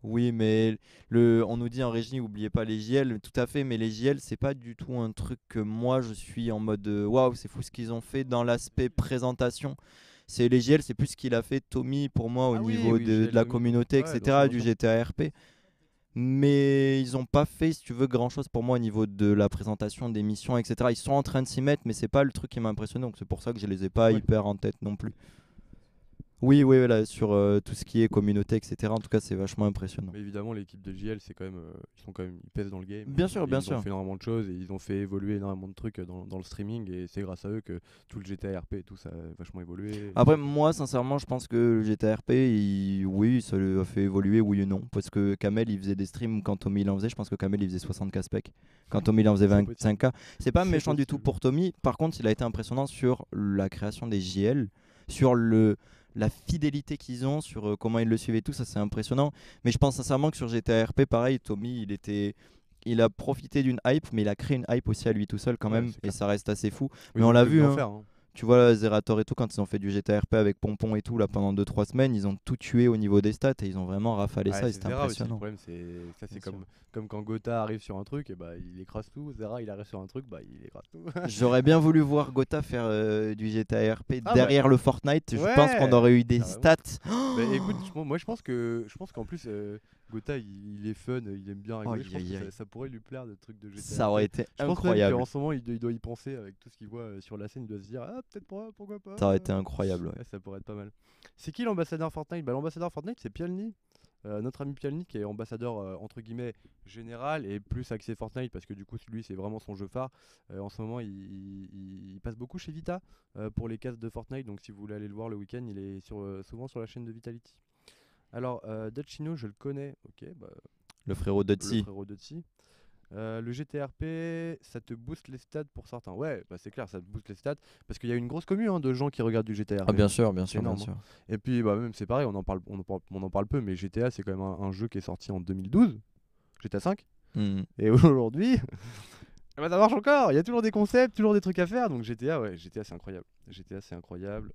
Oui, mais on nous dit en régie, oubliez pas les JL, tout à fait, mais les JL, c'est pas du tout un truc que moi je suis en mode waouh, c'est fou ce qu'ils ont fait dans l'aspect présentation. C'est les JL, c'est plus ce qu'il a fait Tommy pour moi au Ah oui, niveau oui, de JL la Tommy. communauté, Ouais, bien sûr, etc., bien du sûr. GTA RP. Mais ils ont pas fait, si tu veux, grand chose pour moi au niveau de la présentation des missions, etc. Ils sont en train de s'y mettre, mais c'est pas le truc qui m'a impressionné, donc c'est pour ça que je les ai pas Ouais. hyper en tête non plus. Oui, oui, voilà, sur tout ce qui est communauté, etc. En tout cas, c'est vachement impressionnant. Mais évidemment, l'équipe de JL, c'est quand même, ils sont quand même, ils pèsent dans le game. Bien sûr, Et bien ils ont sûr. fait énormément de choses et ils ont fait évoluer énormément de trucs dans le streaming. Et c'est grâce à eux que tout le GTA RP et tout ça a vachement évolué. Après, moi, sincèrement, je pense que le GTA RP, oui, ça lui a fait évoluer, oui et non. Parce que Kamel, il faisait des streams quand Tommy il en faisait. Je pense que Kamel, il faisait 60K spec. Quand Tommy, il en faisait C'est possible. 25K. C'est pas C'est méchant du tout possible. pour Tommy. Par contre, il a été impressionnant sur la création des JL, sur la fidélité qu'ils ont, sur comment ils le suivaient, tout ça, c'est impressionnant. Mais je pense sincèrement que sur GTA RP, pareil, Tommy, il a profité d'une hype, mais il a créé une hype aussi à lui tout seul quand Ouais, même. c'est Et clair. ça reste assez fou. Oui, Mais ils on ont l'a pu vu, bien hein. faire, hein. Tu vois, Zerator et tout, quand ils ont fait du GTA RP avec Pompon et tout, là, pendant 2-3 semaines, ils ont tout tué au niveau des stats et ils ont vraiment rafalé Ouais, ça et c'est c'était Zera aussi. Le impressionnant. problème, c'est ça, c'est Bien sûr. comme quand Gotha arrive sur un truc, et bah il écrase tout. Zera, il arrive sur un truc, bah il écrase tout. J'aurais bien voulu voir Gotha faire du GTA RP Ah bah derrière le Fortnite. Je pense qu'on ouais, aurait eu des carrément. stats. Bah écoute, moi je pense qu'en plus Gotha il est fun, il aime bien rigoler. Je Aïe, pense que aïe, ça, aïe. ça pourrait lui plaire des trucs de GTA Ça aurait RP. été Je pense même qu'en incroyable. ce moment il doit y penser avec tout ce qu'il voit sur la scène, il doit se dire ah peut-être pas, pourquoi pas. Ça aurait été incroyable, ouais. Ouais, ça pourrait être pas mal. C'est qui l'ambassadeur Fortnite? Bah l'ambassadeur Fortnite c'est Pialny. Notre ami Pialny qui est ambassadeur entre guillemets général et plus axé Fortnite parce que du coup lui c'est vraiment son jeu phare. En ce moment il passe beaucoup chez Vita pour les cases de Fortnite, donc si vous voulez aller le voir le week-end il est souvent sur la chaîne de Vitality. Alors Dutchino je le connais, ok, bah, Le frérot le Dutzy. frérot Dutzy. Le GTRP, ça te booste les stats pour certains. Ouais, bah c'est clair, ça te booste les stats parce qu'il y a une grosse commu de gens qui regardent du GTRP. Ah, bien sûr, bien C'est sûr, bien énorme, hein. sûr. Et puis bah même c'est pareil, on en parle peu, mais GTA c'est quand même un jeu qui est sorti en 2012, GTA 5. Hmm. Et aujourd'hui, bah, ça marche encore. Il y a toujours des concepts, toujours des trucs à faire. Donc GTA, ouais, GTA c'est incroyable. GTA c'est incroyable.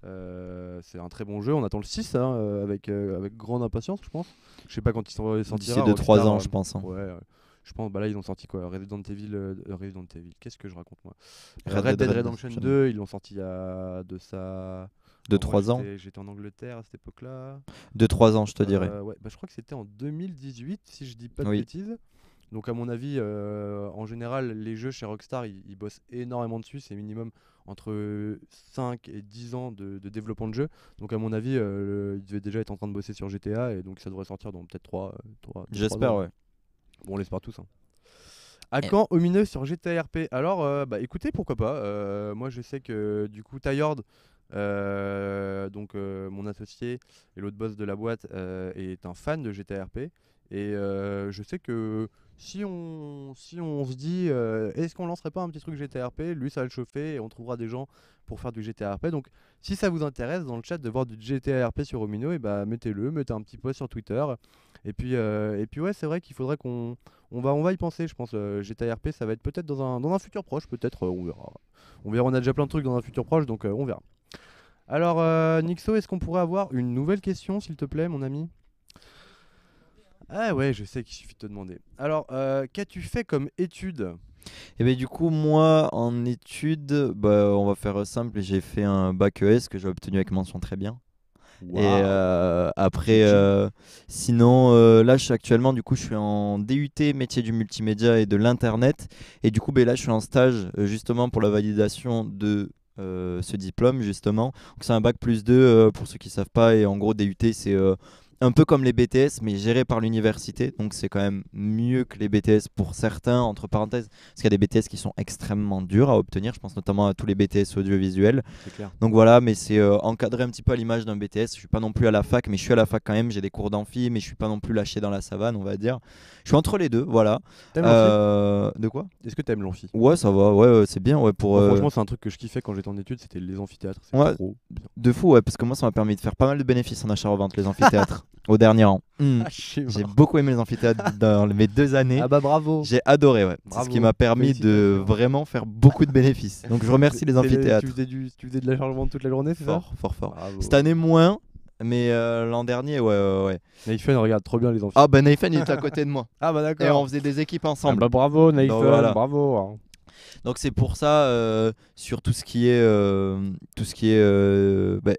C'est un très bon jeu. On attend le 6 hein, avec grande impatience, je pense. Je sais pas quand il sortira. D'ici 2-3 ans, je pense, hein. Ouais, je pense. Bah là, ils ont sorti quoi? Resident Evil. Qu'est-ce que je raconte moi? Red Red Dead Dead Redemption Redemption. 2. Ils l'ont sorti il y a de ça. Moi, 2-3 ans. J'étais en Angleterre à cette époque-là. 2-3 ans, je te dirais. Ouais, bah, je crois que c'était en 2018, si je dis pas de Oui. bêtises. Donc à mon avis, en général, les jeux chez Rockstar, ils bossent énormément dessus. C'est minimum entre 5 et 10 ans de développement de jeu. Donc à mon avis, ils devaient déjà être en train de bosser sur GTA et donc ça devrait sortir dans peut-être 3 J'espère, ans. ouais. Bon, on l'espère tous, hein. À Eh, quand Omineux sur GTA RP? Alors, bah écoutez, pourquoi pas. Moi, je sais que du coup, Tyord, donc mon associé et l'autre boss de la boîte, est un fan de GTA RP. Et je sais que si on se dit, est-ce qu'on lancerait pas un petit truc GTA RP? Lui, ça va le chauffer et on trouvera des gens pour faire du GTA RP. Donc, si ça vous intéresse dans le chat de voir du GTA RP sur Omino, et bah mettez-le, mettez un petit post sur Twitter. Et puis ouais, c'est vrai qu'il faudrait on va y penser, je pense. GTA RP, ça va être peut-être dans un futur proche, peut-être, on verra. On verra, on a déjà plein de trucs dans un futur proche, donc on verra. Alors, Nixo, est-ce qu'on pourrait avoir une nouvelle question, s'il te plaît, mon ami? Ah ouais, je sais qu'il suffit de te demander. Alors, qu'as-tu fait comme étude? Et bien du coup, moi, en études, bah, on va faire simple, j'ai fait un bac ES que j'ai obtenu avec mention très bien. Et après, GG. sinon, là, je suis actuellement, du coup, je suis en DUT métier du multimédia et de l'internet. Et du coup, ben, là, je suis en stage justement pour la validation de ce diplôme, justement. Donc, c'est un bac plus 2 pour ceux qui savent pas. Et en gros, DUT, c'est un peu comme les BTS, mais géré par l'université. Donc, c'est quand même mieux que les BTS pour certains, entre parenthèses, parce qu'il y a des BTS qui sont extrêmement durs à obtenir. Je pense notamment à tous les BTS audiovisuels. C'est clair. Donc voilà, mais c'est encadré un petit peu à l'image d'un BTS. Je suis pas non plus à la fac, mais je suis à la fac quand même. J'ai des cours d'amphi, mais je suis pas non plus lâché dans la savane, on va dire. Je suis entre les deux, voilà. T'aimes l'amphi? De quoi? Est-ce que t'aimes l'amphi? Ouais, ça va, ouais, c'est bien, ouais, pour. Moi, franchement, c'est un truc que je kiffais quand j'étais en études, c'était les amphithéâtres. C'est Ouais, trop bien. de fou, ouais, parce que moi, ça m'a permis de faire pas mal de bénéfices en achat-revente, les amphithéâtres, au dernier rang. Ah, je suis J'ai mort. beaucoup aimé les amphithéâtres dans mes 2 années. Ah bah bravo. J'ai adoré, ouais. C'est ce Bravo. qui m'a permis de Félicitations. vraiment faire beaucoup de bénéfices. Donc je remercie les amphithéâtres. Tu faisais de l'achat-revente toute la journée, c'est ça? Fort, fort, fort. Bravo. Cette année, moins, mais l'an dernier, ouais. Naifen regarde trop bien les amphis. Ah, ben Nathan, il était à côté de moi. Ah bah Et on d'accord. faisait des équipes Ah ensemble. bah bravo Naifen, Donc, voilà. bravo. Hein. Donc c'est pour ça, sur tout ce qui est,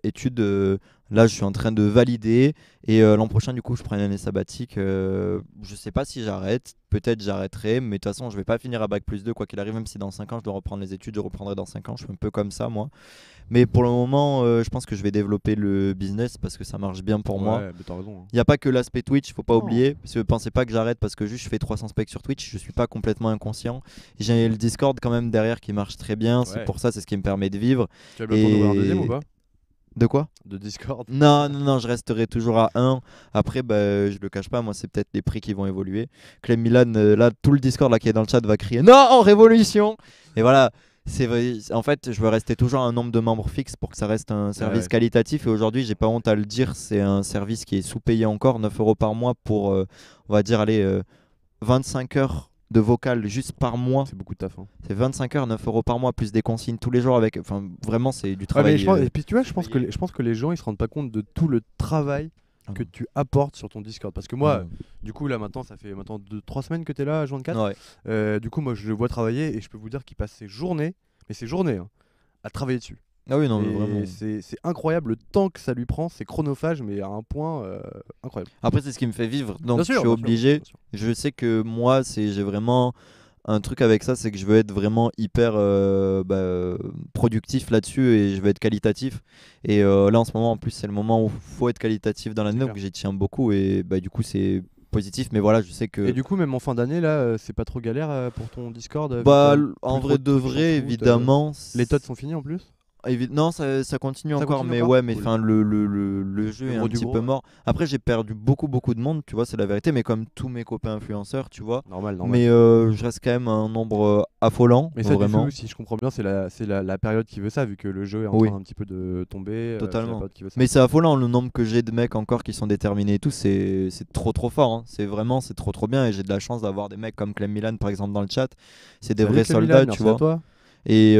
études, là je suis en train de valider. Et l'an prochain, du coup, je prends une année sabbatique. Je sais pas si j'arrête, peut-être j'arrêterai. Mais de toute façon, je vais pas finir à bac plus 2, quoi qu'il arrive. Même si dans 5 ans, je dois reprendre les études, je reprendrai dans 5 ans. Je suis un peu comme ça, moi. Mais pour le moment, je pense que je vais développer le business parce que ça marche bien pour moi. Ouais, mais t'as raison. Hein. Il n'y a pas que l'aspect Twitch, faut pas Non. oublier. Parce que pensez pas que j'arrête parce que juste je fais 300 specs sur Twitch, je suis pas complètement inconscient. J'ai le Discord quand même derrière qui marche très bien, c'est Ouais. pour ça, c'est ce qui me permet de vivre. Tu as le temps d'ouvrir un deuxième ou pas? De quoi? De Discord? Non, je resterai toujours à 1. Après, bah, je le cache pas, moi c'est peut-être les prix qui vont évoluer. Clem Milan, là, tout le Discord là, qui est dans le chat va crier non, révolution! Et voilà. C'est vrai, en fait, je veux rester toujours un nombre de membres fixe pour que ça reste un service ouais. qualitatif. Et aujourd'hui, j'ai pas honte à le dire, c'est un service qui est sous-payé encore, 9 € par mois pour, on va dire, allez, 25 heures de vocal juste par mois. C'est beaucoup de taf. Hein. C'est 25 heures, 9 € par mois, plus des consignes tous les jours avec. Enfin, vraiment, c'est du Ouais, travail. mais et puis tu vois, je pense que les gens ils se rendent pas compte de tout le travail que tu apportes sur ton Discord. Parce que moi, du coup, là maintenant, ça fait maintenant 3 semaines que tu es là à Joint 4. Ouais. Du coup, moi, je le vois travailler et je peux vous dire qu'il passe ses journées, mais ses journées, hein, à travailler dessus. Ah oui, non, mais Et vraiment. c'est incroyable le temps que ça lui prend, c'est chronophage, mais à un point incroyable. Après, c'est ce qui me fait vivre, donc Bien sûr, je suis bien sûr, obligé. bien sûr. Je sais que moi, j'ai vraiment un truc avec ça, c'est que je veux être vraiment hyper productif là-dessus et je veux être qualitatif. Et là, en ce moment, en plus, c'est le moment où il faut être qualitatif dans l'année, C'est donc clair. j'y tiens beaucoup et bah, du coup, c'est positif. Mais voilà, je sais que. Et du coup, même en fin d'année, là, c'est pas trop galère pour ton Discord vu que Bah, t'as en plus vrai trop de trucs qui s'en vrai, foutent, évidemment. Les tots sont finis en plus? Non, ça continue Ça encore, continue mais encore ouais, mais Cool. enfin le jeu Le est gros un du petit gros, peu ouais. mort. Après, j'ai perdu beaucoup de monde, tu vois, c'est la vérité, mais comme tous mes copains influenceurs, tu vois. Normal. Mais je reste quand même un nombre affolant, Mais ça, vraiment. du coup, si je comprends bien, c'est la période qui veut ça, vu que le jeu est en Oui. train un petit peu de tomber. C'est la Totalement. période qui veut ça. Mais c'est affolant le nombre que j'ai de mecs encore qui sont déterminés et tout, c'est trop fort. Hein. C'est trop bien et j'ai de la chance d'avoir des mecs comme Clem Milan par exemple dans le chat. C'est des Salut, vrais Clem soldats, Milan, tu merci vois. à toi. Et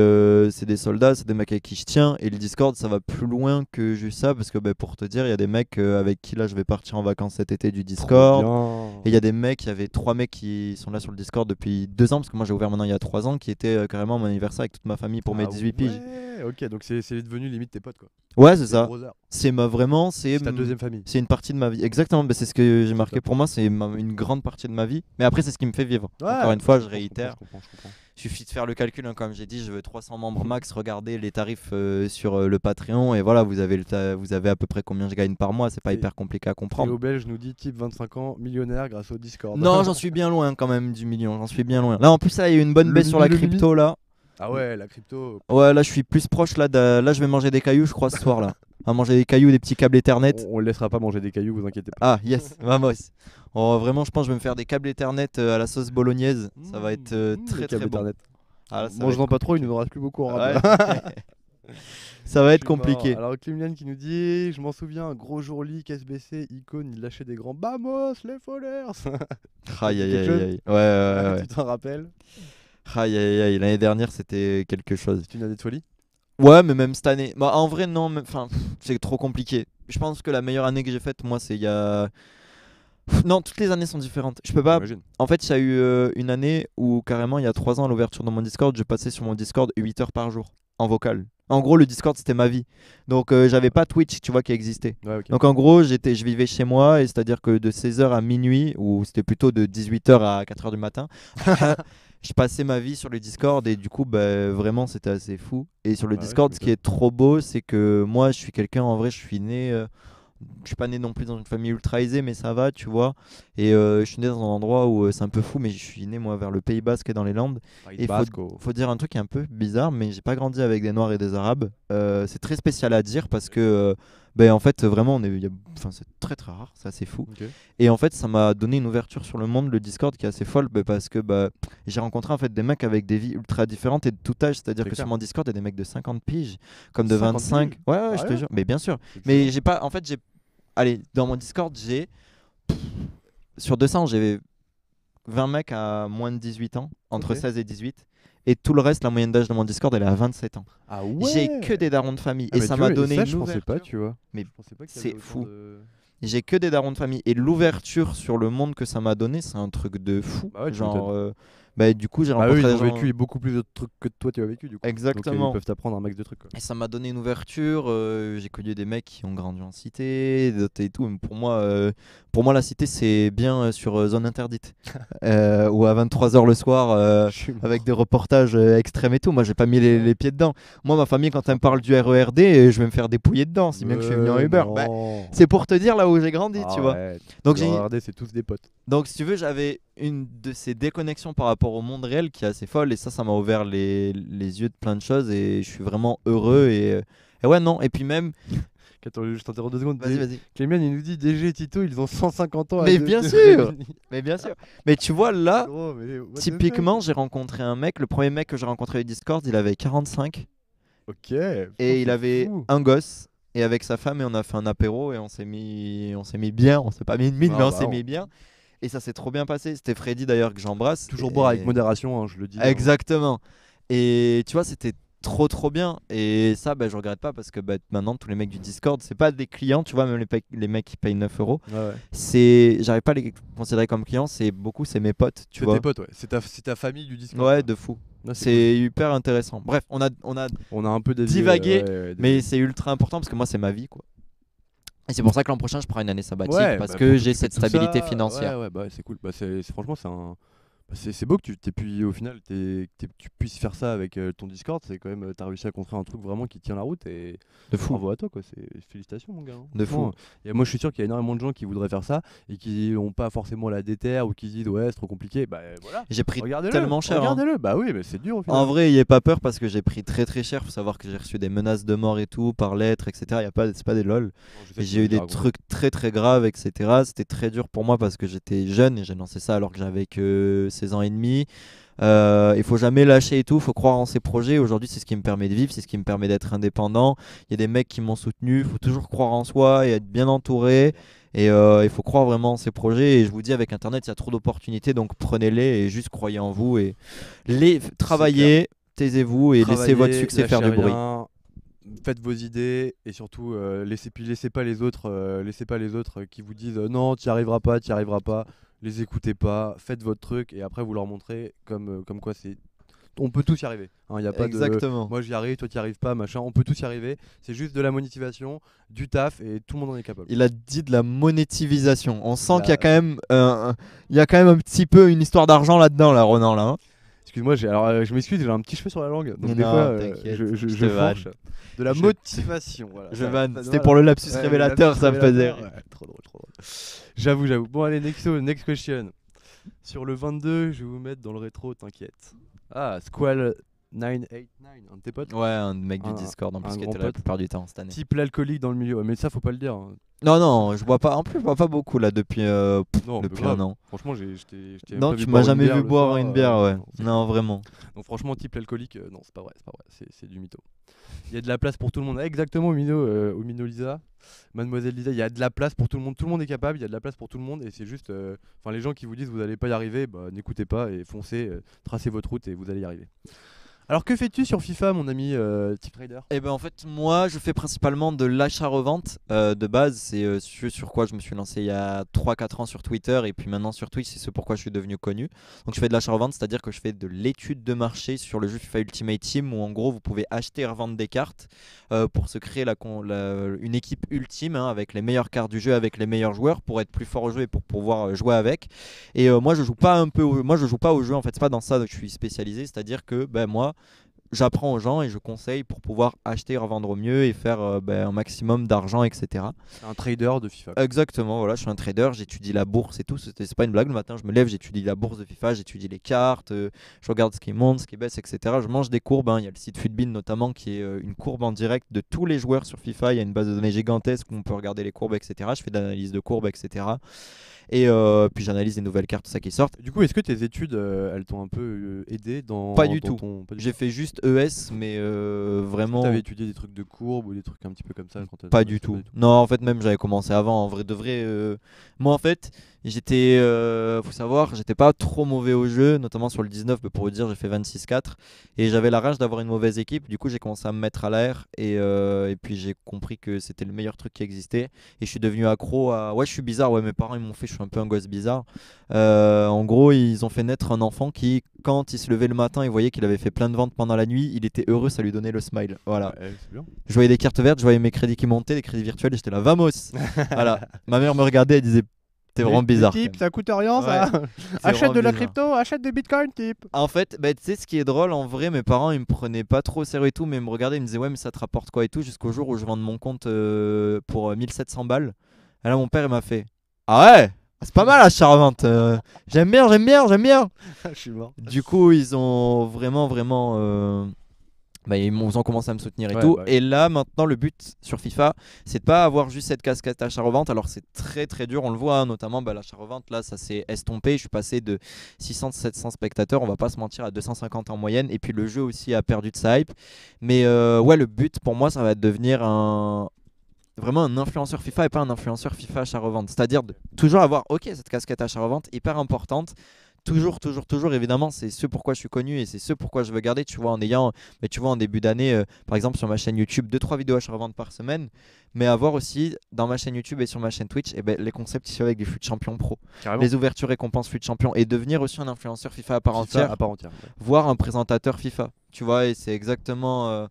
c'est des soldats, c'est des mecs avec qui je tiens. Et le Discord, ça va plus loin que juste ça. Parce que pour te dire, il y a des mecs avec qui là je vais partir en vacances cet été du Discord. Trop Et il y a des mecs, il y avait 3 mecs qui sont là sur le Discord depuis 2 ans. Parce que moi j'ai ouvert maintenant il y a 3 ans. Qui étaient carrément à mon anniversaire avec toute ma famille pour mes 18 piges. Ouais, ok, donc c'est devenu limite tes potes quoi. Ouais, c'est Des ça. brothers. C'est vraiment. C'est Ta deuxième famille. C'est une partie de ma vie. Exactement, c'est ce que j'ai marqué top. pour moi. C'est une grande partie de ma vie. Mais après, c'est ce qui me fait vivre. Ouais, Encore une fois, je comprends, réitère. Je comprends. Suffit de faire le calcul, hein, comme j'ai dit, je veux 300 membres max. Regardez les tarifs sur le Patreon et voilà, vous avez à peu près combien je gagne par mois. C'est pas hyper compliqué à comprendre. Théo Belge nous dit type 25 ans, millionnaire grâce au Discord. Non, j'en suis bien loin quand même du million. J'en suis bien loin. Là, en plus, là, il y a eu une bonne Le baisse sur la mini, le crypto là. Ah ouais, la crypto. Ouais, là, je suis plus proche là. Là, je vais manger des cailloux, je crois, ce soir là. À manger des cailloux, des petits câbles Ethernet. On le laissera pas manger des cailloux, vous inquiétez pas. Ah, yes, vamos. Oh, vraiment, je pense que je vais me faire des câbles Ethernet à la sauce bolognaise. Ça va être très les câbles très bon. Ethernet. Ah, là, ça va Mange-en être pas trop, il compliqué. nous en reste plus beaucoup en Ouais. rab. Ça va Je être suis mort. compliqué. Alors Clémilian qui nous dit, je m'en souviens, un gros jour leak, SBC, icône, il lâchait des grands Vamos les followers. Aïe aïe Quelque aïe chose aïe. Ouais. Tu t'en rappelles? Aïe aïe aïe. L'année dernière, c'était quelque chose. C'est une année de folie. Ouais, mais même cette année. Bah, en vrai, non, c'est trop compliqué. Je pense que la meilleure année que j'ai faite, moi, c'est il y a Non, toutes les années sont différentes. Je peux pas. J'imagine. En fait, il y a eu une année où carrément, il y a 3 ans, à l'ouverture de mon Discord, je passais sur mon Discord 8 heures par jour en vocal. En gros, le Discord, c'était ma vie. Donc, j'avais pas Twitch, tu vois, qui existait. Ouais, ok. Donc, en gros, je vivais chez moi, et c'est-à-dire que de 16 h à minuit, ou c'était plutôt de 18 h à 4 h du matin, je passais ma vie sur le Discord, et du coup, bah, vraiment, c'était assez fou. Et sur le Bah ouais, Discord, tu ce qui est trop beau, c'est que moi, je suis quelqu'un, en vrai, je suis né. Je suis pas né non plus dans une famille ultra aisée, mais ça va, tu vois. Et je suis né dans un endroit où c'est un peu fou, mais je suis né moi vers le Pays Basque et dans les Landes. Paris Et Basco. faut dire un truc qui est un peu bizarre, mais j'ai pas grandi avec des Noirs et des Arabes. C'est très spécial à dire parce que, ben, en fait, vraiment, enfin, c'est très très rare, c'est assez fou. Ok. Et en fait, ça m'a donné une ouverture sur le monde, le Discord, qui est assez folle, parce que bah, j'ai rencontré en fait des mecs avec des vies ultra différentes et de tout âge. C'est-à-dire C'est que clair. sur mon Discord, il y a des mecs de 50 piges, comme de 50 25. piges Ouais, je te Sérieux jure. Mais bien sûr. C'est Mais excellent. j'ai pas. En fait, allez, dans mon Discord, sur 200, j'ai 20 mecs à moins de 18 ans, entre Ok. 16 et 18. Et tout le reste, la moyenne d'âge de mon Discord, elle est à 27 ans. Ah ouais. J'ai que des darons de famille. Ah, Et mais ça tu m'a vois, donné ça, une je pensais pas, ouverture. tu vois. Mais Je pensais pas qu'il y c'est avait autant fou. de- J'ai que des darons de famille. Et l'ouverture sur le monde que ça m'a donné, c'est un truc de fou. Bah ouais, tu Genre, m'étonnes. bah, du coup, j'ai Bah eux, rencontré ils des ont gens. vécu beaucoup plus de trucs que toi tu as vécu du coup. Donc Exactement. ils peuvent t'apprendre un max de trucs quoi. Et ça m'a donné une ouverture. J'ai connu des mecs qui ont grandi en cité, d'autres et tout. Mais pour moi, la cité, c'est bien sur zone interdite. Ou à 23 h le soir, Je suis mort. avec des reportages extrêmes et tout. Moi, j'ai pas mis les pieds dedans. Moi, ma famille, quand elle me parle du RERD, je vais me faire dépouiller dedans, si bien que je suis venu en Uber. Bah, Non. c'est pour te dire là où j'ai grandi, tu vois. Arrête. Donc, Les RRD, c'est tous des potes. donc, si tu veux, j'avais une de ces déconnexions par rapport au monde réel qui est assez folle. Et ça m'a ouvert les yeux de plein de choses. Et je suis vraiment heureux. Et ouais, non. Et puis même. Attends, je t'interromps 2 secondes. Vas-y. Clément, il nous dit DG et Tito, ils ont 150 ans. à Mais deux- bien sûr. Mais bien sûr. Mais tu vois, là, Gros, mais what the typiquement, fuck. j'ai rencontré un mec. Le premier mec que j'ai rencontré au Discord, il avait 45. Ok. Putain, Et il c'est avait fou. un gosse. Et avec sa femme, et on a fait un apéro. Et on s'est mis bien. On s'est pas mis une mine, Ah mais on bah s'est non. mis bien. Et ça s'est trop bien passé. C'était Freddy d'ailleurs que j'embrasse. Toujours Et- boire avec modération, hein, je le dis. hein. Exactement. Et tu vois, c'était trop bien. Et ça, bah, je regrette pas parce que bah, maintenant, tous les mecs du Discord, c'est pas des clients, tu vois, même les mecs qui payent 9 euros. Ouais. J'arrive pas à les considérer comme clients, c'est mes potes, tu C'est vois. tes potes, ouais. C'est ta famille du Discord. Ouais, quoi. de fou. Ouais, C'est hyper intéressant. Bref, on a cool. On a un peu dévié, divagué, ouais, mais c'est ultra important parce que moi, c'est ma vie, quoi. Et c'est pour ça que l'an prochain, je prends une année sabbatique Ouais, parce bah, que pour j'ai t'occuper cette de tout stabilité ça, financière. Ouais, bah ouais, c'est cool. Bah, franchement, c'est beau que au final, tu puisses faire ça avec ton Discord. C'est quand même, t'as réussi à construire un truc vraiment qui tient la route et De fou. bravo à toi, quoi. Félicitations, mon gars. hein. De Franchement, fou. Et moi, je suis sûr qu'il y a énormément de gens qui voudraient faire ça et qui n'ont pas forcément la déterre ou qui se disent ouais, c'est trop compliqué. Bah voilà. J'ai pris Regardez-le. tellement cher. Hein. Regardez-le. Bah oui, mais c'est dur au final. En vrai, ayez pas peur parce que j'ai pris très cher. Faut savoir que j'ai reçu des menaces de mort et tout par lettre, etc. C'est pas des lol. Non, je sais Et que j'ai eu tu des racontes. trucs très graves, etc. C'était très dur pour moi parce que j'étais jeune et j'ai lancé ça alors que j'avais que 16 ans et demi. Il faut jamais lâcher et tout, faut croire en ses projets. Aujourd'hui, c'est ce qui me permet de vivre, c'est ce qui me permet d'être indépendant. Il y a des mecs qui m'ont soutenu. Il faut toujours croire en soi et être bien entouré. Et il faut croire vraiment en ses projets. Et je vous dis, avec Internet, il y a trop d'opportunités, donc prenez-les et juste croyez en vous et travaillez, taisez-vous et laissez votre Travaillez, succès faire lâchez du bruit. rien, faites vos idées et surtout laissez pas les autres qui vous disent non, tu n'y arriveras pas, tu n'y arriveras pas. Les écoutez pas, faites votre truc et après vous leur montrez comme quoi on peut tous y arriver. Il y a pas Exactement. moi j'y arrive, toi tu n'y arrives pas, machin. On peut tous y arriver. C'est juste de la motivation, du taf et tout le monde en est capable. Il a dit de la monétisation. On sent Bah, qu'il y a quand même, il y a quand même un petit peu une histoire d'argent là-dedans, là, Ronan, là. Hein. Excuse-moi, je m'excuse, j'ai un petit cheveu sur la langue. Donc Mais des non, fois, t'inquiète, je je te fourche. vanne. De la Je- motivation. Voilà. Je Ça- vanne. ça- C'était voilà. pour le lapsus Ouais, révélateur, lapsus ça me faisait révélateur, ouais, trop drôle. J'avoue. Bon, allez, next question. Sur le 22, je vais vous mettre dans le rétro, t'inquiète. Ah, Squall 989, un de tes potes. Ouais, un mec du Un- Discord en un plus qui grand était là la pote. plupart du temps cette année. Type l'alcoolique dans le milieu. Ouais, mais ça, faut pas le dire. hein. Non, je bois pas. En plus, je bois pas beaucoup là depuis, Non, depuis grave. un an. Franchement, je t'ai même Non, pas tu vu m'as boire jamais une bière vu le boire soir, une bière, ouais. c'est Non, vraiment. Donc franchement, type l'alcoolique, non, c'est pas vrai, c'est du mytho. Il y a de la place pour tout le monde. Ah, exactement, au Mino Lisa, Mademoiselle Lisa, il y a de la place pour tout le monde est capable, il y a de la place pour tout le monde et c'est juste, les gens qui vous disent vous n'allez pas y arriver, bah, n'écoutez pas et foncez, tracez votre route et vous allez y arriver. Alors que fais-tu sur FIFA, mon ami Tip Trader? Et ben en fait moi je fais principalement de l'achat-revente de base, c'est ce sur quoi je me suis lancé il y a 3-4 ans sur Twitter et puis maintenant sur Twitch, c'est ce pourquoi je suis devenu connu. Donc je fais de l'achat-revente, c'est-à-dire que je fais de l'étude de marché sur le jeu FIFA Ultimate Team où en gros vous pouvez acheter et revendre des cartes pour se créer une équipe ultime hein, avec les meilleures cartes du jeu, avec les meilleurs joueurs pour être plus fort au jeu et pour pouvoir jouer avec. Et moi je joue pas moi je joue pas au jeu en fait, c'est pas dans ça que je suis spécialisé, c'est-à-dire que ben moi j'apprends aux gens et je conseille pour pouvoir acheter et revendre au mieux et faire un maximum d'argent, etc. Un trader de FIFA, quoi. Exactement, voilà, je suis un trader, j'étudie la bourse et tout. C'est pas une blague, le matin je me lève, j'étudie la bourse de FIFA, j'étudie les cartes, je regarde ce qui monte, ce qui baisse, etc. Je mange des courbes, hein. Il y a le site Futbin notamment qui est une courbe en direct de tous les joueurs sur FIFA. Il y a une base de données gigantesque où on peut regarder les courbes, etc. Je fais de l'analyse de courbes, etc. Et puis j'analyse les nouvelles cartes, tout ça qui sortent. Du coup, est-ce que tes études, elles t'ont un peu aidé Pas du tout. Pas du J'ai tout. fait juste ES, mais vraiment. T'avais étudié des trucs de courbes ou des trucs un petit peu comme ça quand Pas du tout. Non, en fait, même j'avais commencé avant. En vrai de vrai, moi en fait, faut savoir, j'étais pas trop mauvais au jeu, notamment sur le 19. Mais pour vous dire, j'ai fait 26-4 et j'avais la rage d'avoir une mauvaise équipe. Du coup, j'ai commencé à me mettre à l'air et puis j'ai compris que c'était le meilleur truc qui existait. Et je suis devenu accro à. Ouais, je suis bizarre. Ouais, mes parents ils m'ont fait. Je suis un peu un gosse bizarre. En gros, ils ont fait naître un enfant qui, quand il se levait le matin, il voyait qu'il avait fait plein de ventes pendant la nuit. Il était heureux, ça lui donnait le smile. Voilà. Ouais, c'est bien. Je voyais des cartes vertes, je voyais mes crédits qui montaient, des crédits virtuels, et j'étais là, vamos. Voilà. Ma mère me regardait, elle disait, t'es vraiment bizarre. Type, quand ça coûte rien, ça. même. C'est Achète vraiment de la bizarre. crypto, achète des bitcoins, type. En fait, bah, tu sais, ce qui est drôle, en vrai, mes parents, ils me prenaient pas trop au sérieux et tout, mais ils me regardaient, ils me disaient, ouais, mais ça te rapporte quoi et tout, jusqu'au jour où je vends mon compte pour 1700 balles. Et là, mon père, il m'a fait, ah ouais, c'est pas mal la charvente. J'aime bien, j'aime bien, j'aime bien. Je suis mort. Du coup, ils ont vraiment. Ils ont commencé à me soutenir et Ouais, tout. bah oui. Et là, maintenant, le but sur FIFA, c'est de pas avoir juste cette casquette achat-revente. Alors, c'est très très dur, on le voit, hein, notamment l'achat-revente. Là, ça s'est estompé. Je suis passé de 600-700 spectateurs, on va pas se mentir, à 250 en moyenne. Et puis, le jeu aussi a perdu de sa hype. Mais ouais, le but pour moi, ça va être de devenir vraiment un influenceur FIFA et pas un influenceur FIFA achat-revente. C'est-à-dire de toujours avoir, ok, cette casquette achat-revente, hyper importante. Toujours, évidemment, c'est ce pourquoi je suis connu et c'est ce pourquoi je veux garder. Tu vois, en début d'année, par exemple, sur ma chaîne YouTube, 2-3 vidéos achat-revente par semaine, mais avoir aussi dans ma chaîne YouTube et sur ma chaîne Twitch, les concepts issus avec des FUT Champion Pro, Carrément. les ouvertures récompenses FUT Champion et devenir aussi un influenceur FIFA à part FIFA entière, à part entière. Ouais. voire un présentateur FIFA. Tu vois, et c'est exactement.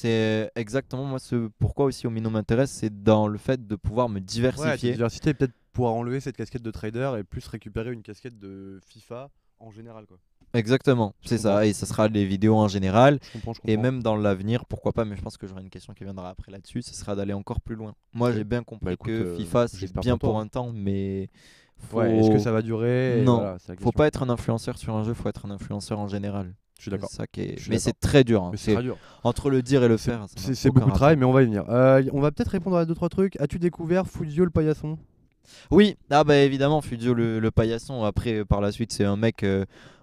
Moi ce pourquoi aussi Omino m'intéresse, c'est dans le fait de pouvoir me Ouais, diversifier. diversité et peut-être pouvoir enlever cette casquette de trader et plus récupérer une casquette de FIFA en général, quoi. Exactement, Je c'est comprends. ça. Et ça sera les vidéos en général. Je comprends. Et même dans l'avenir, pourquoi pas, mais je pense que j'aurai une question qui viendra après là-dessus, ce sera d'aller encore plus loin. Moi, Ok. j'ai bien compris Bah, écoute, que FIFA, c'est j'espère bien pour toi, pour hein. un temps, mais Ouais, est-ce que ça va durer? Et Non, voilà, c'est la faut question. pas être un influenceur sur un jeu, faut être un influenceur en général. Je suis d'accord. C'est ça qui est. Je suis Mais d'accord. c'est très dur, hein. Mais c'est très dur. Entre le dire et le faire, ça n'a C'est aucun beaucoup de rapport. travail, mais on va y venir. On va peut-être répondre à 2-3 trucs. As-tu découvert Fuzio le paillasson? Oui, ah bah évidemment, Fudio le paillasson. Après, par la suite, c'est un mec,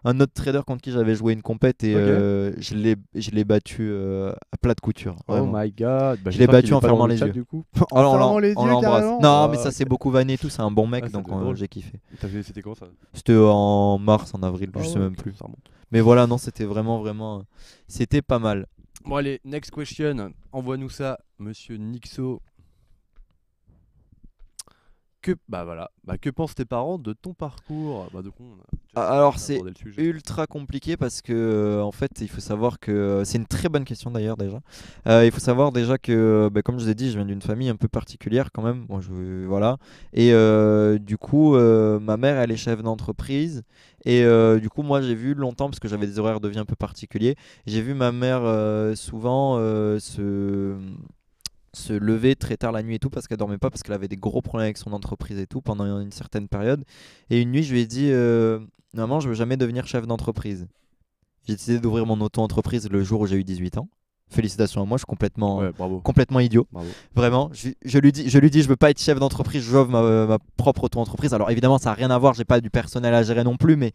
un autre trader contre qui j'avais joué une compète et Ok. je l'ai battu à plat de couture. Oh Vraiment. my god. Bah, Je l'ai j'espère battu qu'il est en pas dans fermant le les chat, yeux. du coup. Alors, En fermant les on yeux l'embrasse. carrément. Non, Ah, mais ça ok. c'est beaucoup vanné et tout. C'est un bon mec, Ah, ça donc doit être drôle. j'ai kiffé. C'était quand ça? C'était en mars, en avril, Ah je sais ouais, même ok, plus. ça remonte. Mais voilà, non, c'était vraiment. C'était pas mal. Bon allez, next question. Envoie-nous ça, monsieur Nixo. Que pensent tes parents de ton parcours? Bah de con. Alors, On a c'est abordé le sujet. ultra compliqué parce que en fait il faut savoir que c'est une très bonne question d'ailleurs déjà. Il faut savoir déjà que comme je vous ai dit, je viens d'une famille un peu particulière quand même. Moi, voilà. Et du coup ma mère elle est chef d'entreprise et du coup moi j'ai vu longtemps parce que j'avais des horaires de vie un peu particuliers. J'ai vu ma mère souvent se lever très tard la nuit et tout parce qu'elle dormait pas parce qu'elle avait des gros problèmes avec son entreprise et tout pendant une certaine période. Et une nuit je lui ai dit maman, je veux jamais devenir chef d'entreprise. J'ai décidé d'ouvrir mon auto-entreprise le jour où j'ai eu 18 ans. Félicitations à moi, je suis Ouais, bravo. complètement idiot. Bravo. Vraiment, je lui dis je veux pas être chef d'entreprise, je veux ma propre auto-entreprise. Alors évidemment, ça n'a rien à voir, j'ai pas du personnel à gérer non plus, mais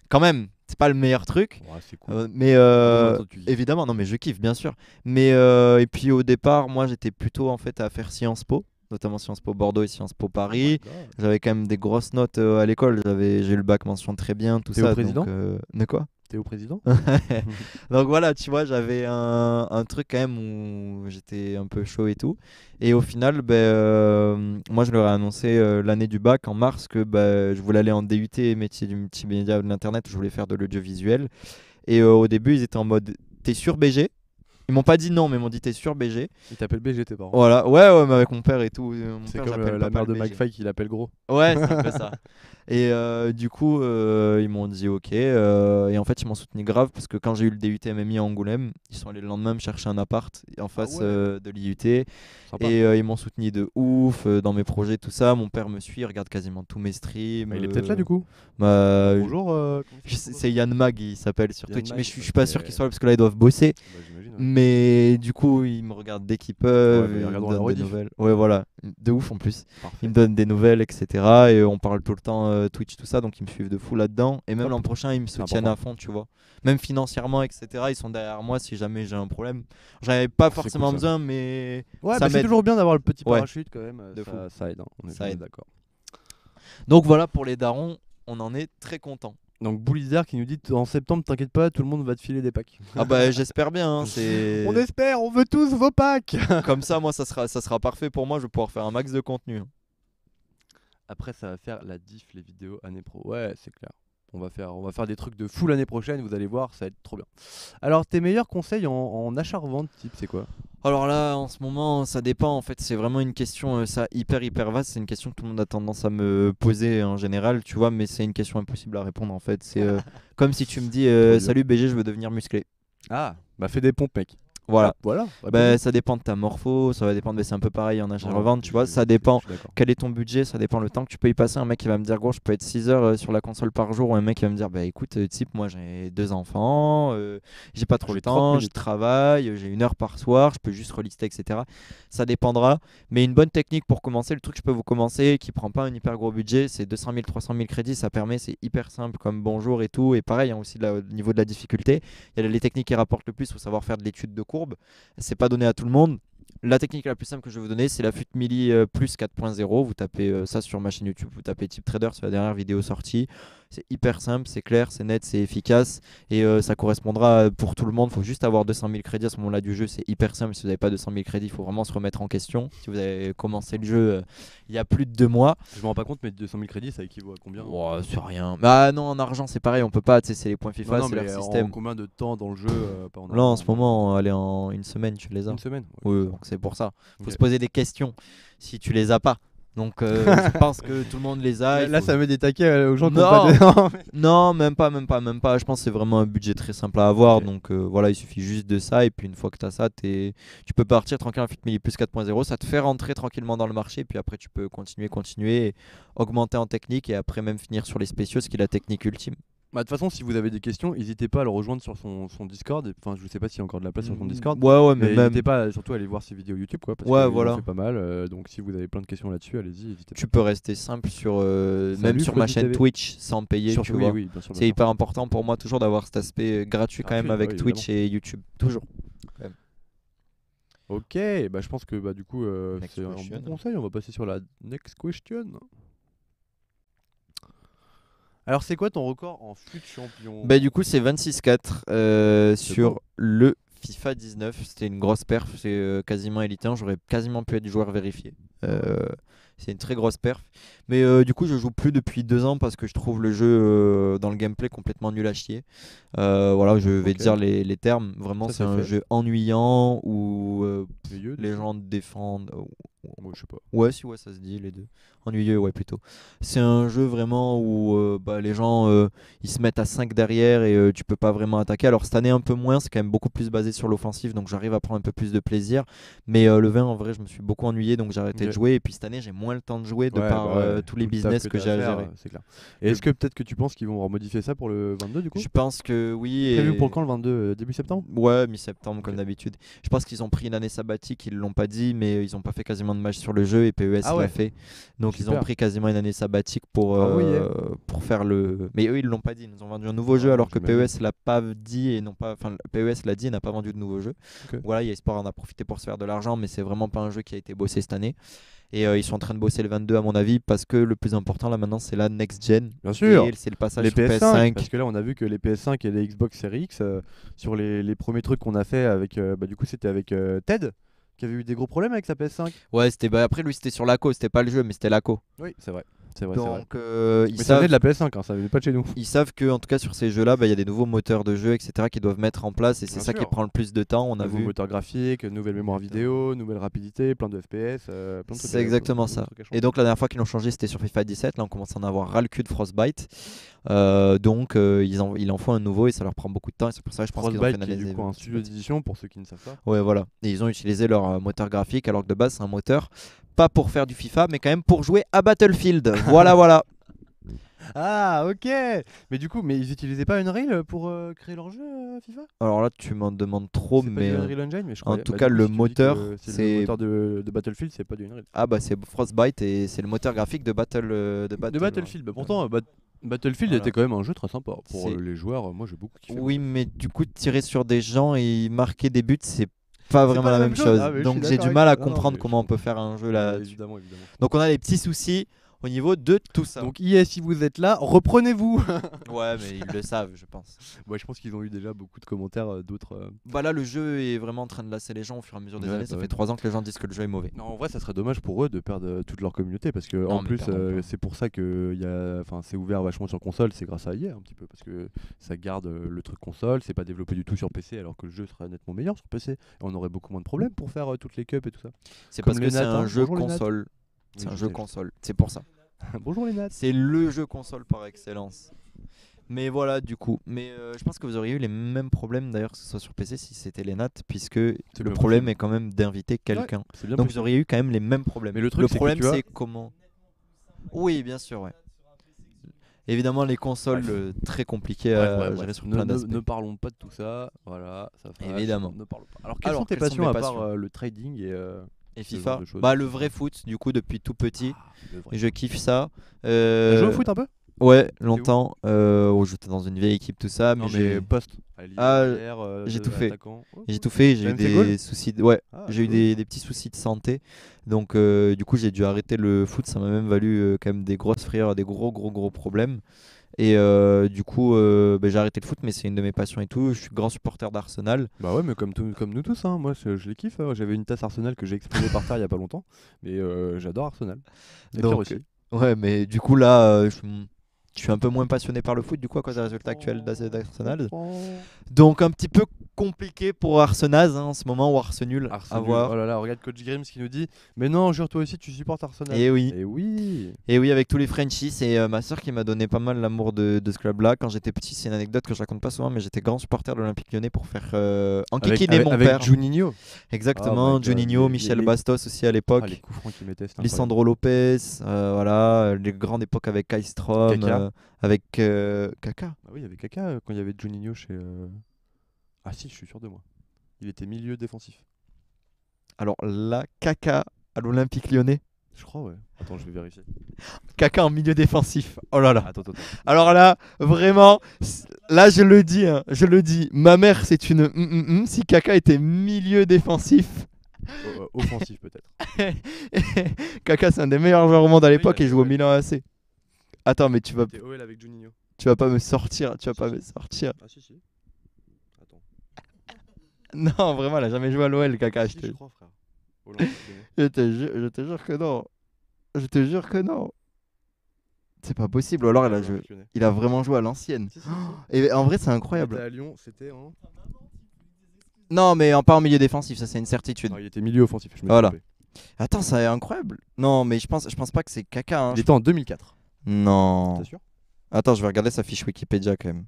quand même, c'est pas le meilleur truc. Ouais, c'est cool. Toi, tu kiffes. Évidemment, non mais je kiffe bien sûr. Mais et puis au départ, moi j'étais plutôt en fait à faire Sciences Po. notamment Sciences Po Bordeaux et Sciences Po Paris. Oh my God. J'avais quand même des grosses notes à l'école. J'ai eu le bac mention très bien, tout T'es ça. au président donc, de quoi? T'es au président? Donc voilà, tu vois, j'avais un truc quand même où j'étais un peu chaud et tout. Et au final, moi je leur ai annoncé l'année du bac en mars que je voulais aller en DUT métier du multimédia ou de l'internet, je voulais faire de l'audiovisuel. Et au début, ils étaient en mode t'es sûr BG? Ils m'ont pas dit non, mais ils m'ont dit t'es sûr BG? Il t'appelle BG tes parents. Voilà, ouais, mais avec mon père et tout. Mon C'est père, comme j'appelle la papa mère de le BG. McFly qui l'appelle gros. Ouais, c'est un peu ça. Et du coup, ils m'ont dit ok. Et en fait, ils m'ont soutenu grave parce que quand j'ai eu le DUT MMI à Angoulême, ils sont allés le lendemain me chercher un appart en face ouais. de l'IUT. Sympa. Et ils m'ont soutenu de ouf dans mes projets, tout ça. Mon père me suit, il regarde quasiment tous mes streams. Il est peut-être là du coup. Bonjour. Bonjour. C'est Yann Mag, il s'appelle sur Yann Twitch. Mag, Mais je suis pas sûr ok. qu'ils soient là parce que là, ils doivent bosser. Bah, j'imagine. Ouais. Mais du coup, ils me regardent dès qu'ils peuvent. Ouais, bah, ils ils me regarderont la donnent des rediff. nouvelles. Ouais, voilà. De ouf en plus. Parfait. Ils me donnent des nouvelles, etc. Et on parle tout le temps Twitch, tout ça. Donc ils me suivent de fou là-dedans. Et même Top. l'an prochain, ils me soutiennent à fond, tu vois. Même financièrement, etc. Ils sont derrière moi si jamais j'ai un problème. J'en avais pas C'est forcément cool, ça. besoin, mais Ouais, ça bah, c'est m'aide. toujours bien d'avoir le petit Ouais. parachute quand même. De fou. Ça aide. Hein. On est Ça bien aide. d'accord. Donc voilà pour les darons. On en est très content. Donc Boulizard qui nous dit en septembre, t'inquiète pas, tout le monde va te filer des packs. Ah bah j'espère bien. Hein, c'est On espère, on veut tous vos packs. comme ça. Moi, ça sera parfait pour moi. Je vais pouvoir faire un max de contenu. Après, ça va faire la diff, les vidéos année pro. Ouais, c'est clair. On va faire des trucs de fou l'année prochaine, vous allez voir, ça va être trop bien. Alors, tes meilleurs conseils en achat-revente, type, c'est quoi? Alors là, en ce moment, ça dépend. En fait, c'est vraiment une question, ça hyper vaste. C'est une question que tout le monde a tendance à me poser en général, tu vois, mais c'est une question impossible à répondre en fait. C'est comme si tu me dis dur. salut BG, je veux devenir musclé. Ah, bah fais des pompes, mec. Voilà. Ah, voilà. Bah, ça dépend de ta morpho, ça va dépendre, mais c'est un peu pareil en achat-revente, tu vois. Ça Je dépend suis d'accord. quel est ton budget, ça dépend le temps que tu peux y passer. Un mec qui va me dire, gros, je peux être 6 heures sur la console par jour, ou un mec qui va me dire, bah écoute, type, moi j'ai 2 enfants, j'ai pas trop J'ai le 30 temps, je minutes. travaille, j'ai 1 heure par soir, je peux juste relister, etc. Ça dépendra. Mais une bonne technique pour commencer, le truc que je peux vous commencer, qui prend pas un hyper gros budget, c'est 200 000, 300 000 crédits, ça permet, c'est hyper simple comme bonjour et tout. Et pareil, hein, aussi au niveau de la difficulté, il y a les techniques qui rapportent le plus, il faut savoir faire de l'étude de courbe. C'est pas donné à tout le monde. La technique la plus simple que je vais vous donner, c'est la FUT Mili plus 4.0. Vous tapez ça sur ma chaîne YouTube, vous tapez Type Trader, c'est la dernière vidéo sortie. C'est hyper simple, c'est clair, c'est net, c'est efficace et ça correspondra pour tout le monde. Il faut juste avoir 200 000 crédits à ce moment-là du jeu, c'est hyper simple. Si vous n'avez pas 200 000 crédits, il faut vraiment se remettre en question. Si vous avez commencé le jeu il y a plus de 2 mois, Je me rends pas compte, mais 200 000 crédits, ça équivaut à combien? oh, c'est rien. Bah non, en argent c'est pareil, on peut pas, tu sais, c'est les points FIFA, Non, c'est mais leur en système. combien de temps dans le jeu pas Là en ce moment, allez, en 1 semaine, tu les as. Une semaine. Oui, donc c'est pour ça. Faut Ok. se poser des questions si tu les as pas. Donc je pense que tout le monde les a. il Là, faut- ça met des taquets aux gens qui Non. ont pas de... Non, même pas. Je pense que c'est vraiment un budget très simple à avoir. Ok. Donc voilà, il suffit juste de ça. Et puis une fois que tu as ça, tu peux partir tranquille en FitMili plus 4.0. Ça te fait rentrer tranquillement dans le marché. Puis après, tu peux continuer, et augmenter en technique. Et après, même finir sur les spéciaux, ce qui est la technique ultime. Bah, de toute façon, si vous avez des questions, n'hésitez pas à le rejoindre sur son Discord. Enfin, je sais pas s'il y a encore de la place sur son Discord. Ouais, Mais mais même. n'hésitez pas surtout à aller voir ses vidéos YouTube, quoi. Parce Ouais, qu'il en voilà. fait pas mal. Donc, si vous avez plein de questions là-dessus, allez-y, n'hésitez Tu peux rester simple sur même Salut, sur ma Freddy chaîne TV. Twitch sans payer. pas. Tu Surtout, vois. oui, bien sûr. C'est hyper important pour moi toujours d'avoir cet aspect gratuit quand même Gratuit, avec ouais, Twitch et YouTube. Toujours. Ok, bah je pense que bah du coup Next c'est un question. bon conseil. On va passer sur la next question. Alors, c'est quoi ton record en FUT champion? Bah du coup c'est 26-4 sur beau. le FIFA 19. C'était une grosse perf, c'est quasiment élite 1. J'aurais quasiment pu être joueur vérifié. C'est une très grosse perf. Mais du coup je joue plus depuis 2 ans parce que je trouve le jeu dans le gameplay complètement nul à chier. Voilà, je vais Ok. dire les termes. Vraiment Ça, c'est c'est un fait. jeu ennuyant où Milieu, les gens défendent. moi, je sais pas. Ouais, si, ouais, ça se dit les deux. Ennuyeux, ouais, plutôt. C'est un jeu vraiment où les gens ils se mettent à 5 derrière et tu peux pas vraiment attaquer. Alors, cette année, un peu moins, c'est quand même beaucoup plus basé sur l'offensive, donc j'arrive à prendre un peu plus de plaisir. Mais le 20, en vrai, je me suis beaucoup ennuyé, donc j'ai arrêté Ok. de jouer. Et puis cette année, j'ai moins moins le temps de jouer de Ouais, par bah ouais, tous les tout le taf business que que t'as j'ai à à faire, gérer. c'est clair. Et est-ce que peut-être que tu penses qu'ils vont remodifier ça pour le 22 du coup? Je pense que oui. Prévu Et... pour quand le 22 début septembre? Ouais, mi-septembre comme Ok. d'habitude. Je pense qu'ils ont pris une année sabbatique, ils l'ont pas dit, mais ils ont pas fait quasiment de matchs sur le jeu et PES Ah l'a ouais. fait. Donc ils ont Super. pris quasiment une année sabbatique Bravo, yeah. pour faire le. Mais eux ils l'ont pas dit, ils nous ont vendu un nouveau jeu Ah, alors que j'imagine. PES l'a pas dit et non pas. Enfin PES l'a dit et n'a pas vendu de nouveau jeu. Ok. Voilà, EA Sport en a profité pour se faire de l'argent, mais c'est vraiment pas un jeu qui a été bossé cette année. Et ils sont en train de bosser le 22 à mon avis parce que le plus important là maintenant c'est la next gen. Bien sûr. Et c'est le passage Les sur PS5, PS5. parce que là on a vu que les PS5 et les Xbox Series X, sur les premiers trucs qu'on a fait avec, bah, du coup c'était avec Ted, qui avait eu des gros problèmes avec sa PS5. Ouais, c'était après lui c'était sur l'ACO, c'était pas le jeu mais c'était l'ACO. Oui, c'est vrai. C'est vrai, c'est vrai. Donc ils Mais ça savent. venait de la PS5, hein, ça venait pas de chez nous. Ils savent que en tout cas sur ces jeux-là, bah, il y a des nouveaux moteurs de jeu, etc. qui doivent mettre en place et c'est Bien ça qui sûr. prend le plus de temps. On a Nouveau vu. moteur graphique, nouvelle mémoire vidéo, nouvelle rapidité, plein de FPS, plein de trucs. C'est exactement ça. trucs à changer. Et donc la dernière fois qu'ils l'ont changé, c'était sur FIFA 17. Là, on commence à en avoir ras le cul de Frostbite. Donc il en faut un nouveau et ça leur prend beaucoup de temps. Et c'est pour ça que je pense qu'ils ont fait Frostbite une qui est analyse. du coup un studio d'édition pour ceux qui ne savent pas. Ouais, voilà. Et ils ont utilisé leur moteur graphique alors que de base c'est un moteur pas pour faire du FIFA, mais quand même pour jouer à Battlefield. Voilà, voilà. Ah ok. Mais du coup, mais ils utilisaient pas Unreal pour créer leur jeu FIFA? Alors là, tu m'en demandes trop, C'est pas mais du Unreal Engine, mais je crois. tout cas, le moteur, c'est c'est- le moteur de Battlefield, c'est pas du Unreal. ah bah c'est Frostbite et c'est le moteur graphique de De Battlefield. Bah, pourtant, Battlefield Voilà. était quand même un jeu très sympa pour C'est- les joueurs. Moi, j'ai beaucoup kiffé. Oui, mais du coup, tirer sur des gens et marquer des buts, c'est pas vraiment pas la la même même chose. chose. Ah, mais je Donc suis j'ai d'accord du avec mal à toi. Non, non, comprendre mais comment je on peut faire un jeu là. Évidemment, évidemment. Donc on a des petits soucis au niveau de tout ça. Donc EA, si vous êtes là, reprenez-vous. Ouais, mais ils le savent, je pense. Ouais, je pense qu'ils ont eu déjà beaucoup de commentaires d'autres. Bah là, le jeu est vraiment en train de lasser les gens au fur et à mesure des Ouais, années. bah Ça ouais. fait 3 ans que les gens disent que le jeu est mauvais. Non, en vrai, ça serait dommage pour eux de perdre toute leur communauté parce que Non, en mais plus, pardon pas. c'est pour ça que c'est ouvert vachement sur console. C'est grâce à EA un petit peu parce que ça garde le truc console. C'est pas développé du tout sur PC alors que le jeu serait nettement meilleur sur PC. Et on aurait beaucoup moins de problèmes pour faire toutes les cups et tout ça. C'est Comme parce les que c'est nattes, un hein. jeu Bonjour les nattes. console. C'est Oui, un je jeu sais, je console. C'est pour ça. Bonjour les nattes. C'est le jeu console par excellence. Mais voilà, du coup. Mais je pense que vous auriez eu les mêmes problèmes d'ailleurs que ce soit sur PC si c'était les nattes, puisque le bien problème possible. est quand même d'inviter quelqu'un. C'est bien Donc possible. vous auriez eu quand même les mêmes problèmes. Mais le truc, c'est que problème tu as- c'est comment. Oui, bien sûr, ouais. Évidemment, les consoles très compliquées à Bref, gérer bref. sur plein d'aspects. Ne parlons pas de tout ça. Voilà, ça fâche. Évidemment. Ne parlons pas. Alors, quelles Alors, sont tes quelles sont passions mes à passions part le trading et Et ce genre FIFA, de choses, bah etc. le vrai foot, du coup depuis tout petit, le vrai. je kiffe ça. T'as joué au foot un peu? Ouais, longtemps. Où j'étais dans une vieille équipe, tout ça, Non, mais mais poste. j'ai tout fait. J'ai tout fait. J'ai eu Même tes goals des soucis. Ouais, Ah, j'ai eu cool. des petits soucis de santé. Donc du coup j'ai dû arrêter le foot. Ça m'a même valu quand même des grosses frayeurs, des gros problèmes. Et du coup j'ai arrêté le foot, mais c'est une de mes passions et tout. Je suis grand supporter d'Arsenal. Bah ouais, mais comme nous tous, hein. Moi je les kiffe. J'avais une tasse Arsenal que j'ai explosée par terre il y a pas longtemps. Mais j'adore Arsenal. Et Pierre Donc aussi. ouais, mais du coup là je suis un peu moins passionné par le foot du coup à cause des résultats actuels d'Arsenal. Donc un petit peu compliqué pour Arsenal en ce moment, ou Arsenal à Arsenal. voir. Oh là là, regarde Coach Grims qui nous dit mais non, jure toi aussi tu supportes Arsenal. Et oui. Et oui. Et oui, avec tous les Frenchies, c'est ma soeur qui m'a donné pas mal l'amour de ce club-là. Quand j'étais petit, c'est une anecdote que je raconte pas souvent, mais j'étais grand supporter de l'Olympique Lyonnais pour faire enquiquiner mon avec père. Juninho. Exactement, Oh my God, Juninho, les- Michel les- Bastos aussi à l'époque. Ah, les coups francs qu'il mettait, c'était Lisandro Lopez, voilà, les grandes époques avec Kai Strom, Kaka. avec Kaka. Ah oui, il y avait Kaka quand il y avait Juninho chez. Ah si, je suis sûr de moi. Il était milieu défensif. Alors là, Kaka à l'Olympique Lyonnais. Je crois, ouais. Attends, je vais vérifier. Kaka en milieu défensif. Oh là là. Attends. Alors là, vraiment, là je le dis, hein, je le dis. Ma mère, c'est une si Kaka était milieu défensif. Offensif peut-être. Kaka, c'est un des meilleurs joueurs au monde à l'époque il a et joue au joué. Milan AC. Attends, mais tu vas C'était OL avec Juninho. pas me sortir, tu vas pas me sortir. Ah si. Attends. Non, vraiment, elle a jamais joué à l'OL, Kaka. Si, je crois, frère. Olympique Lyonnais. Je te jure que non. Je te jure que non. C'est pas possible. Ou alors, Olympique Lyonnais. il a vraiment joué à l'ancienne. Si. Et en vrai, c'est Il était incroyable. à Lyon, c'était en. Non, mais pas en milieu défensif, ça c'est une certitude. Non, il était milieu offensif. Je me suis Voilà. trompé. Attends, ça est incroyable. Non, mais je pense pas que c'est Kaka. Hein. Il était en 2004. Non. T'es sûr? Attends, je vais regarder sa fiche Wikipédia quand même.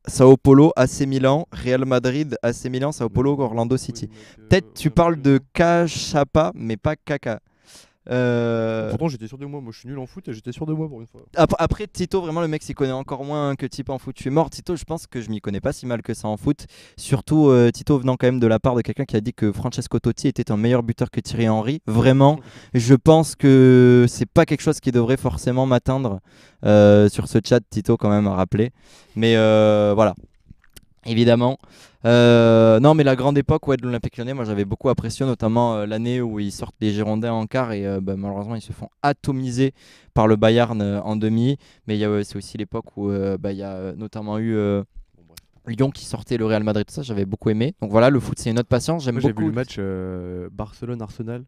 Sao Paulo, AC Milan, Real Madrid, AC Milan, Sao Paulo, Orlando City. Peut-être tu parles de Kachapa, mais pas Kaka. Pourtant, j'étais sûr de moi. Moi, je suis nul en foot et j'étais sûr de moi pour une fois. Après, Tito, vraiment, le mec s'y connaît encore moins que Tip en foot. Je suis mort. Tito, je pense que je m'y connais pas si mal que ça en foot. Surtout, Tito venant quand même de la part de quelqu'un qui a dit que Francesco Totti était un meilleur buteur que Thierry Henry. Vraiment, je pense que c'est pas quelque chose qui devrait forcément m'atteindre sur ce chat. Tito, quand même, à rappeler. Mais voilà. Évidemment. Non, mais la grande époque de l'Olympique Lyonnais, moi j'avais beaucoup apprécié, notamment l'année où ils sortent les Girondins en quart et malheureusement ils se font atomiser par le Bayern en demi. Mais c'est aussi l'époque où il y a notamment eu Lyon qui sortait le Real Madrid, tout ça j'avais beaucoup aimé. Donc voilà, le foot c'est une autre passion. J'aime Moi, j'ai beaucoup. vu le match Barcelone-Arsenal,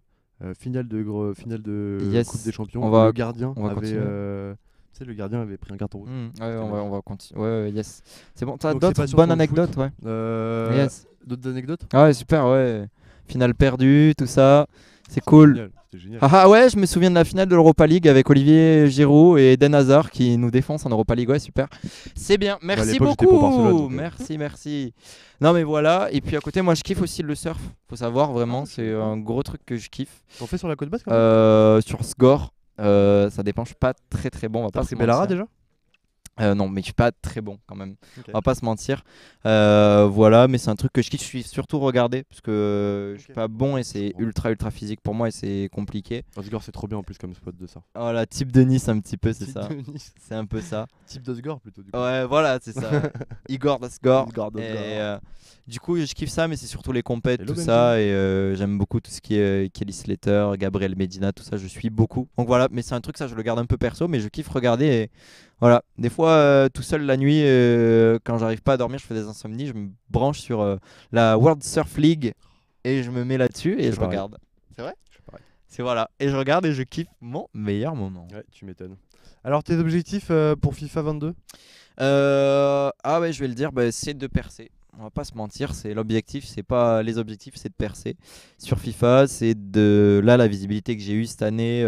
finale de Yes. Coupe des Champions. On va- Le gardien on va avait, continuer. tu sais, le gardien avait pris un carton rouge. Ouais, on va continuer. Ouais, yes. C'est bon, t'as Donc, c'est d'autres pas sur bonnes ton foot. anecdotes, ouais. Yes. D'autres anecdotes? Ah ouais, super, ouais. Finale perdue, tout ça. C'est cool. Génial, c'était génial. Ah ouais, je me souviens de la finale de l'Europa League avec Olivier Giroud et Eden Hazard qui nous défoncent en Europa League. Ouais, super. C'est bien. Merci l'époque, j'étais pour Barcelone, beaucoup. donc, Merci. Non, mais voilà. Et puis à côté, moi, je kiffe aussi le surf. Faut savoir, vraiment, Ah, je c'est savais pas. un gros truc que je kiffe. T'en fais sur la côte basque quand même? Sur Sgor, ça dépend. Je suis pas très bon. On va T'as pas pris se Bellara mentir. déjà? Non, mais je suis pas très bon quand même. Ok. On va pas se mentir. Voilà, mais c'est un truc que je kiffe. Je suis surtout regardé parce que je suis Ok. pas bon et c'est comprends. ultra physique pour moi et c'est compliqué. Osgore, c'est trop bien en plus comme spot de ça. Voilà, type de Nice un petit peu, c'est Type ça. de Nice. C'est un peu ça. Type d'Osgore plutôt du coup. Ouais, voilà, c'est ça. Igor Dasgor. Igor Dasgor. Et du coup, je kiffe ça, mais c'est surtout les compètes, Hello, tout Benji. ça. Et j'aime beaucoup tout ce qui est Kelly Slater, Gabriel Medina, tout ça. Je suis beaucoup. Donc voilà, mais c'est un truc, ça, je le garde un peu perso, mais je kiffe regarder. Et voilà, des fois, tout seul la nuit, quand j'arrive pas à dormir, je fais des insomnies, je me branche sur la World Surf League et je me mets là-dessus et C'est je pareil. regarde. C'est vrai? Je suis pareil. C'est voilà. Et je regarde et je kiffe mon meilleur moment. Ouais, tu m'étonnes. Alors, tes objectifs pour FIFA 22? Ah ouais, je vais le dire, c'est de percer. On va pas se mentir, c'est l'objectif, c'est pas les objectifs, c'est de percer. Sur FIFA, c'est de là la visibilité que j'ai eue cette année.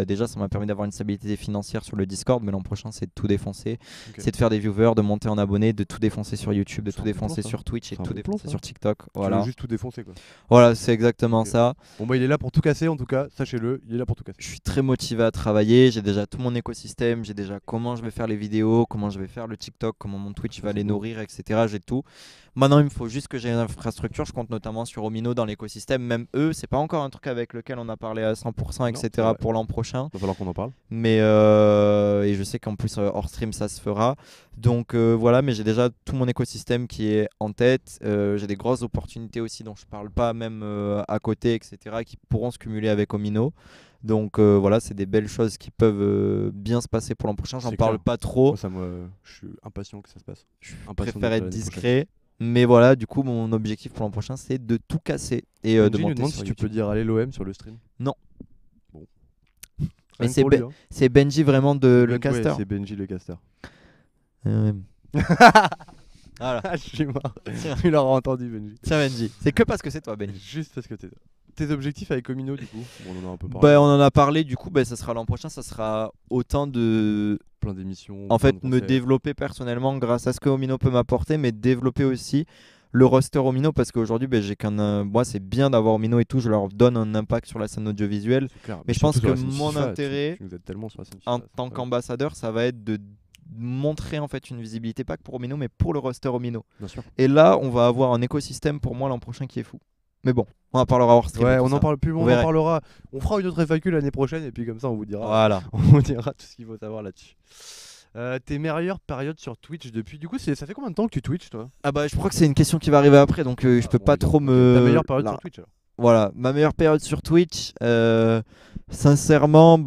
Déjà, ça m'a permis d'avoir une stabilité financière sur le Discord, mais l'an prochain, c'est de tout défoncer. Ok. C'est de faire des viewers, de monter en abonnés, de tout défoncer sur YouTube, de C'est tout un bon défoncer plan, ça. sur Twitch et C'est un tout bon plan, défoncer ça. sur TikTok. Tu Voilà, veux juste tout défoncer quoi. voilà, c'est exactement Ok. ça. Bon bah il est là pour tout casser en tout cas, sachez-le, il est là pour tout casser. Je suis très motivé à travailler, j'ai déjà tout mon écosystème, j'ai déjà comment je vais faire les vidéos, comment je vais faire le TikTok, comment mon Twitch va c'est les beau. nourrir, etc. J'ai tout. Maintenant, il me faut juste que j'ai une infrastructure. Je compte notamment sur Omino dans l'écosystème. Même eux, c'est pas encore un truc avec lequel on a parlé à 100%, Non, etc. c'est vrai. pour l'an prochain. Va falloir qu'on en parle. Mais et je sais qu'en plus hors stream ça se fera. Donc voilà, mais j'ai déjà tout mon écosystème qui est en tête. J'ai des grosses opportunités aussi dont je parle pas même à côté, etc. qui pourront se cumuler avec Omino. Donc voilà, c'est des belles choses qui peuvent bien se passer pour l'an prochain. J'en C'est parle clair. pas trop. Moi, je suis impatient que ça se passe. Je Impatient préfère d'être être l'année discret. Mais voilà, du coup, mon objectif pour l'an prochain, c'est de tout casser et de Benji nous monter demande sur si tu YouTube. peux dire allez l'OM sur le stream. Non. Bon. Mais Rien que c'est pour lui, hein. C'est Benji vraiment de le Ouais, caster. c'est Benji le caster. Voilà. Ah, je suis mort. Tu l'auras entendu Benji. Tiens Benji, c'est que parce que c'est toi Benji. Juste parce que t'es là. Tes objectifs avec Omino du coup, bon, on en a un peu parlé. On en a parlé, du coup ça sera l'an prochain, ça sera autant de Plein d'émissions. en plein fait de me concepts. développer personnellement grâce à ce que Omino peut m'apporter, mais développer aussi le roster Omino parce qu'aujourd'hui j'ai moi c'est bien d'avoir Omino et tout, je leur donne un impact sur la scène audiovisuelle. C'est clair. Mais je pense surtout que sur la scène mon FIFA, intérêt, tu nous aides tellement sur la scène en FIFA, c'est tant incroyable. qu'ambassadeur, ça va être de montrer en fait une visibilité pas que pour Omino mais pour le roster Omino. Bien sûr. Et là, on va avoir un écosystème pour moi l'an prochain qui est fou. Mais bon, on en parlera hors stream. Ouais, de tout on en ça. parle plus, mais on en verra. parlera. On fera une autre FAQ l'année prochaine et puis comme ça on vous dira. Voilà. On vous dira tout ce qu'il faut savoir là-dessus. Tes meilleures périodes sur Twitch depuis. Du coup, ça fait combien de temps que tu Twitch toi? Ah bah je crois que c'est une question qui va arriver après, donc je peux pas trop me. Ta meilleure période la- sur Twitch alors? Voilà, ma meilleure période sur Twitch, sincèrement,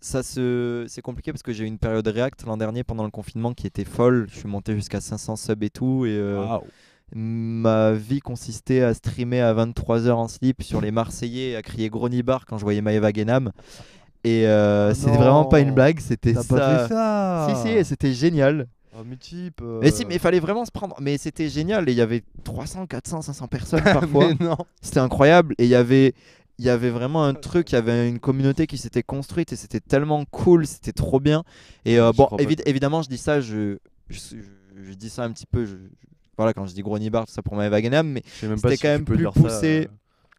c'est compliqué parce que j'ai eu une période React l'an dernier pendant le confinement qui était folle. Je suis monté jusqu'à 500 subs et tout. Et Waouh. ma vie consistait à streamer à 23h en slip sur les Marseillais et à crier Gronibar quand je voyais Maeva Genam. Et c'est non. vraiment pas une blague, c'était T'as ça. pas fait ça? Si, si, c'était génial. Oh, mais type. Mais si, mais il fallait vraiment se prendre. Mais c'était génial. Et il y avait 300, 400, 500 personnes parfois. Mais non. C'était incroyable. Et il y avait vraiment un truc, il y avait une communauté qui s'était construite et c'était tellement cool, c'était trop bien. Et J'y crois pas. évidemment, je dis ça, je dis ça un petit peu. Voilà, quand je dis Gronibar, tout ça pour Maeva Genam, mais Je sais même pas c'était si quand tu même peux plus dire poussé. ça,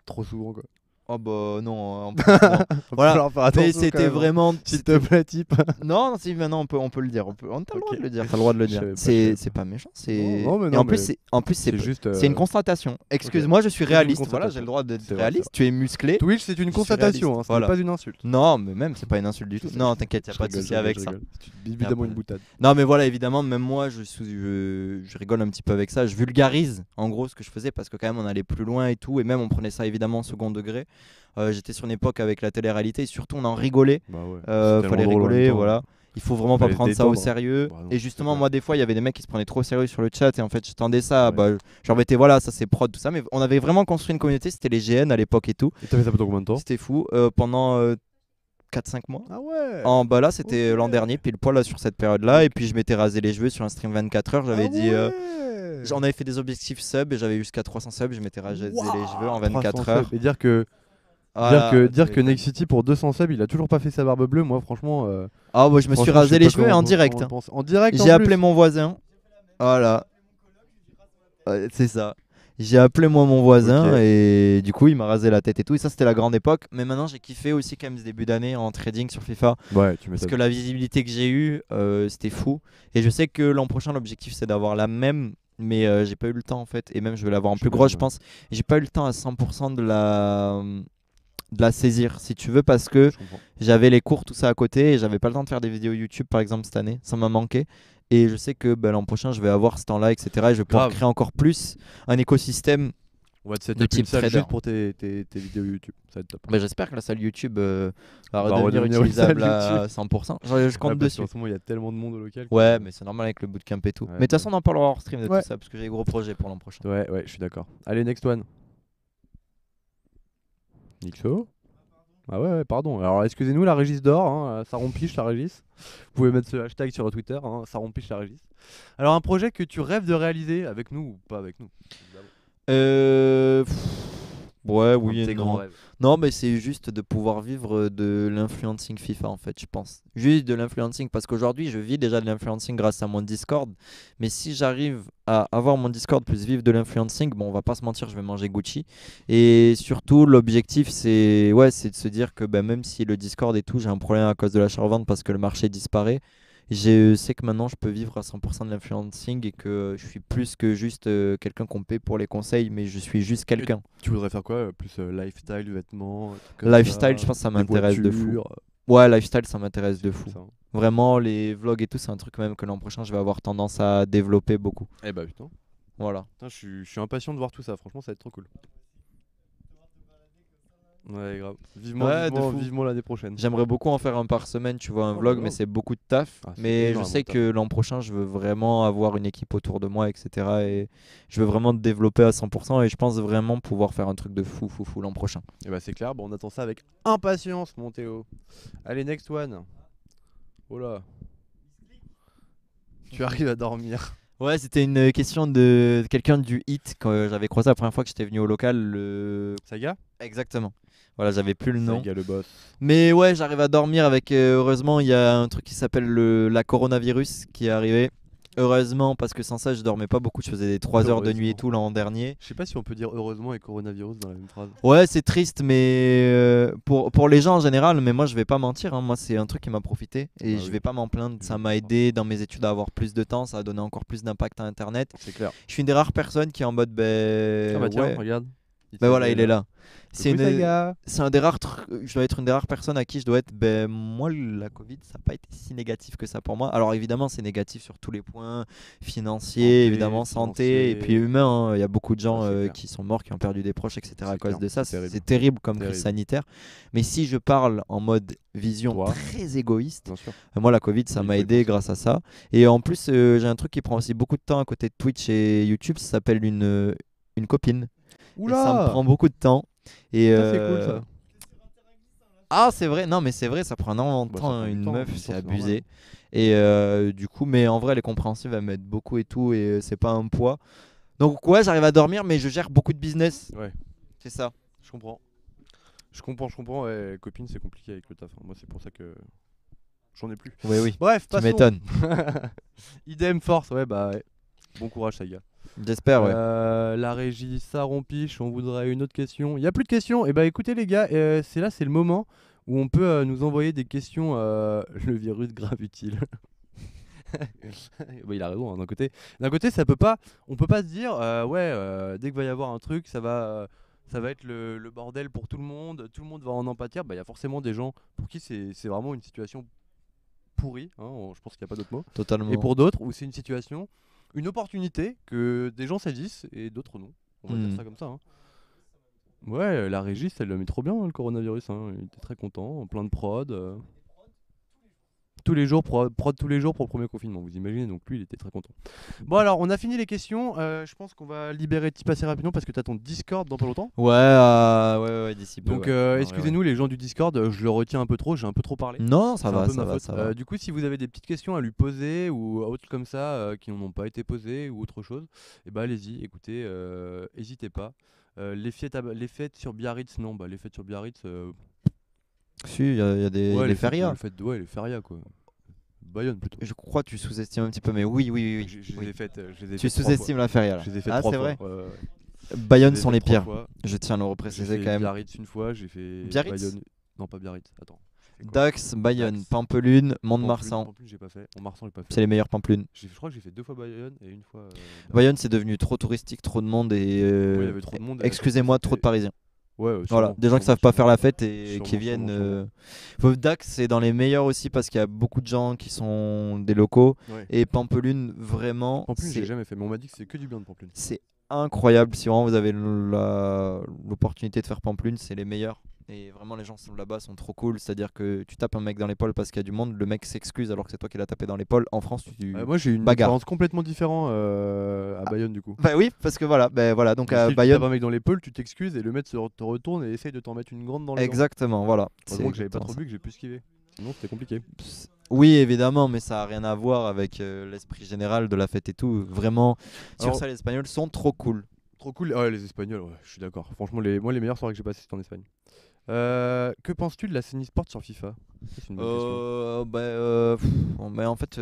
trop souvent quoi. Oh bah non, en plus, non. Voilà. Falloir faire Mais attention quand c'était même, hein. vraiment. S'il te plaît, type. Non, non, si maintenant on peut le dire. On t'as le droit Ok. de le dire. T'as le droit de le Je dire. savais pas, je C'est savais c'est pas méchant. Non, mais Et non, en plus, mais c'est juste. c'est une constatation. Excuse-moi, je suis une réaliste. Voilà, constatation. j'ai le droit d'être C'est vrai, réaliste. c'est Tu es musclé. Twitch, c'est une Je suis constatation, réaliste, hein, ce n'est voilà. pas une insulte. Non, mais même, c'est pas une insulte du tout. Non, t'inquiète, y a Je pas de rigole, souci je rigole, avec je ça. rigole. C'est évidemment pas une de- boutade. Non, mais voilà, évidemment, même moi, je rigole un petit peu avec ça. Je vulgarise, en gros, ce que je faisais parce que quand même, on allait plus loin et tout. Et même, on prenait ça évidemment au second degré. J'étais sur une époque avec la télé-réalité et surtout, on en rigolait. Bah ouais. Fallait rigoler, voilà. Il faut vraiment pas Fallait se prendre ça au détendre. sérieux. Bah non, Et c'est justement, clair. moi, des fois, il y avait des mecs qui se prenaient trop au sérieux sur le chat. Et en fait, je tendais ça. Ouais. Bah, genre, mettez, voilà, ça c'est prod, tout ça. Mais on avait vraiment construit une communauté. C'était les GN à l'époque et tout. Et t'as fait ça pendant combien de temps? C'était fou. Pendant 4-5 mois. Ah ouais. Bah là, c'était Ok. l'an dernier, pile poil là, sur cette période-là. Et puis, je m'étais rasé les cheveux sur un stream 24 heures. J'avais dit. J'en avais fait des objectifs sub et j'avais jusqu'à 300 subs. Je m'étais rasé les cheveux en 24 heures. Et dire que Voilà, dire que c'est- Next City pour 200 subs, il a toujours pas fait sa barbe bleue. Moi, franchement. Ah, bah, je me suis franchement, rasé je sais les pas cheveux comment- en direct. comment hein. on pense. En direct. J'ai appelé mon voisin. Voilà. C'est ça. J'ai appelé moi mon voisin Ok. et du coup il m'a rasé la tête et tout. Et ça c'était la grande époque. Mais maintenant j'ai kiffé aussi quand même ce début d'année en trading sur FIFA. Ouais, tu Parce m'étonnes. que la visibilité que j'ai eue c'était fou. Et je sais que l'an prochain l'objectif c'est d'avoir la même. Mais j'ai pas eu le temps en fait. Et même je vais l'avoir en plus gros je pense. J'ai pas eu le temps à 100% de la saisir si tu veux parce que Je comprends. j'avais les cours tout ça à côté et j'avais pas le temps de faire des vidéos YouTube par exemple cette année. Ça m'a manqué. Et je sais que l'an prochain, je vais avoir ce temps-là, etc. Et je vais pouvoir Grave. créer encore plus un écosystème. On va te setup de une type salle trader. juste pour tes vidéos YouTube. Ça va être top. J'espère que la salle YouTube va Va redevenir redevenir une utilisable salle à YouTube. 100%. Je compte Ouais, parce dessus. qu'en ce moment, il y a tellement de monde au local. Ouais, mais c'est normal avec le bootcamp et tout. Ouais, Mais de toute façon, on en parlera hors stream de Ouais. tout ça parce que j'ai des gros projets pour l'an prochain. Ouais, je suis d'accord. Allez, next one. Nixo. Ah ouais, pardon. Alors, excusez-nous, la Régis d'or, hein, ça rompiche la Régis. Vous pouvez mettre ce hashtag sur Twitter, hein, ça rompiche la Régis. Alors, un projet que tu rêves de réaliser avec nous ou pas avec nous, évidemment. Ouais, Un oui de et tes non. grands rêves. Non, mais c'est juste de pouvoir vivre de l'influencing FIFA en fait, je pense. Juste de l'influencing parce qu'aujourd'hui, je vis déjà de l'influencing grâce à mon Discord. Mais si j'arrive à avoir mon Discord plus vivre de l'influencing, bon, on va pas se mentir, je vais manger Gucci. Et surtout, l'objectif, c'est de se dire que même si le Discord et tout, j'ai un problème à cause de l'achat-revente parce que le marché disparaît. Je sais que maintenant je peux vivre à 100% de l'influencing et que je suis plus que juste quelqu'un qu'on paie pour les conseils, mais je suis juste quelqu'un. Tu voudrais faire quoi Plus lifestyle, vêtements trucs comme Lifestyle, ça, je pense que ça des m'intéresse de fou. voitures, Ouais, lifestyle, ça m'intéresse de fou. ça, hein. Vraiment, les vlogs et tout, c'est un truc même que l'an prochain, je vais avoir tendance à développer beaucoup. Eh bah putain. Voilà. Putain, je suis impatient de voir tout ça, franchement ça va être trop cool. Ouais, grave. Vivement, Ouais, de vivement, fou. vivement l'année prochaine. J'aimerais beaucoup en faire un par semaine, tu vois, un Oh, vlog, bah, mais grave. c'est beaucoup de taf. Ah, c'est Mais je énormément sais de taf. que l'an prochain, je veux vraiment avoir une équipe autour de moi, etc. Et je veux vraiment développer à 100% et je pense vraiment pouvoir faire un truc de fou l'an prochain. Et bah c'est clair, bon, on attend ça avec impatience mon Théo. Allez, next one. Oh là. Tu arrives à dormir. Ouais, c'était une question de quelqu'un du hit quand j'avais croisé la première fois que j'étais venu au local. Saga Exactement. Voilà, j'avais plus le nom. Saga le boss. Mais ouais, j'arrive à dormir avec. Heureusement, il y a un truc qui s'appelle la coronavirus qui est arrivé. Heureusement, parce que sans ça, je dormais pas beaucoup. Je faisais des 3 heures de nuit et Heureusement. tout l'an dernier. Je sais pas si on peut dire heureusement et coronavirus dans la même phrase. Ouais, c'est triste, mais pour les gens en général, mais moi je vais pas mentir, hein, moi c'est un truc qui m'a profité et Bah je oui. vais pas m'en plaindre. Ça Je m'a comprends. aidé dans mes études à avoir plus de temps, ça a donné encore plus d'impact à internet. C'est clair. Je suis une des rares personnes qui est en mode Ah bah tiens, ouais. regarde. Ben voilà, il est là. C'est Coucou, Saga. c'est un des rares je dois être une des rares personnes à qui je dois être moi la Covid ça n'a pas été si négatif que ça pour moi. Alors évidemment c'est négatif sur tous les points financiers, Santé, évidemment santé et financier. puis humain, hein. Il y a beaucoup de gens Ah, c'est clair. qui sont morts, qui ont perdu des proches, etc. à C'est cause clair, de ça. c'est terrible. C'est terrible comme Terrible. crise sanitaire. Mais si je parle en mode vision Toi. très égoïste, Bien sûr. moi la Covid ça Il m'a faut y aidé penser. grâce à ça. Et en plus j'ai un truc qui prend aussi beaucoup de temps à côté de Twitch et YouTube, ça s'appelle une copine. Et ça me prend beaucoup de temps. Et Ça, c'est cool ça. ah, c'est vrai, non, mais c'est vrai, ça prend énormément de Bah, ça temps, prend du une temps, en meuf, même temps, c'est c'est abusé. Et du coup, mais en vrai, elle est compréhensive, elle m'aide beaucoup et tout, et c'est pas un poids. Donc, ouais, j'arrive à dormir, mais je gère beaucoup de business. Ouais, C'est ça. je comprends. Je comprends. Ouais, copine, c'est compliqué avec le taf, hein. Moi, c'est pour ça que j'en ai plus. Oui, oui. Bref, Tu passons. m'étonnes. Idem, force, ouais, bah ouais. Bon courage, Saga. J'espère, ouais. La régie, ça rompiche, on voudrait une autre question. Il n'y a plus de questions. Et bah écoutez les gars, c'est le moment où on peut nous envoyer des questions. Le virus grave utile. Bah, il a raison, hein, d'un côté on peut pas se dire dès qu'il va y avoir un truc, ça va être le bordel pour tout le monde va en pâtir. Bah il y a forcément des gens pour qui c'est vraiment une situation pourrie, hein, je pense qu'il n'y a pas d'autre mot. Totalement. Et pour d'autres où c'est une opportunité que des gens saisissent et d'autres non. On va dire ça comme ça. Hein. Ouais, la régie, ça l'a mis trop bien hein, le coronavirus. Hein. Il était très content, plein de prod. Tous les jours, prod tous les jours pour le premier confinement, vous imaginez, donc lui il était très content. Bon alors on a fini les questions, je pense qu'on va libérer Tip assez rapidement parce que t'as ton Discord dans pas longtemps. Ouais, d'ici peu. Donc ouais. excusez-nous les gens du Discord, je le retiens un peu trop, j'ai un peu trop parlé. Non, ça C'est un va, peu ça ma va, faute. ça va. Du coup si vous avez des petites questions à lui poser ou autres comme ça qui n'ont pas été posées ou autre chose, et bah allez-y, écoutez, n'hésitez pas. Les fêtes sur Biarritz, non, bah les fêtes sur Biarritz... Si, il y a des férias. Les férias quoi. Bayonne plutôt. Je crois que tu sous-estimes un petit peu, mais oui. Je les ai faites. Tu sous-estimes la feria là. Je les ai faites Ah, 3 c'est fois. vrai. Bayonne Je les ai sont fait les 3 pires. fois. Je tiens à le J'ai repréciser fait quand même. Biarritz une fois, j'ai fait Biarritz Bayonne. Non, pas Biarritz. Attends. Dax, Bayonne, Dax. Pampelune, Mont-de-Marsan. Pampelune, j'ai pas fait. Mont-de-Marsan, j'ai pas fait. C'est les meilleurs Pampelune. Je crois que j'ai fait 2 fois Bayonne et une fois. Bayonne, c'est devenu trop touristique, trop de monde et. Oui, il y avait trop de monde. Excusez-moi, trop de Parisiens. Ouais, voilà, sûrement, des gens qui savent pas faire la fête et sûrement, qui viennent. sûrement. Dax, c'est dans les meilleurs aussi parce qu'il y a beaucoup de gens qui sont des locaux. Ouais. Et Pampelune, vraiment. Pampelune, j'ai jamais fait, mais on m'a dit que c'est que du bien de Pampelune. C'est incroyable. Si vraiment vous avez l'opportunité de faire Pampelune, c'est les meilleurs. Et vraiment, les gens sont là-bas, sont trop cool. C'est-à-dire que tu tapes un mec dans l'épaule parce qu'il y a du monde, le mec s'excuse alors que c'est toi qui l'as tapé dans l'épaule. En France, moi, j'ai eu une bagarre. expérience complètement différente à Bayonne du coup. Bah oui, parce que voilà, donc à Tu Bayonne. tapes un mec dans l'épaule, tu t'excuses et le mec te retourne et essaye de t'en mettre une grande dans le dents. Exactement, voilà. Heureusement que j'avais pas trop vu, que j'ai pu esquiver. Sinon, c'était compliqué. Oui, évidemment, mais ça a rien à voir avec l'esprit général de la fête et tout. Vraiment, sur ça, les Espagnols sont trop cool. Trop cool. Ouais, les Espagnols, ouais, je suis d'accord. Franchement, moi, les meilleures soirées que j'ai passées, c'était en Espagne. Que penses-tu de la scène e-sport sur FIFA? C'est une bonne question. Mais en fait,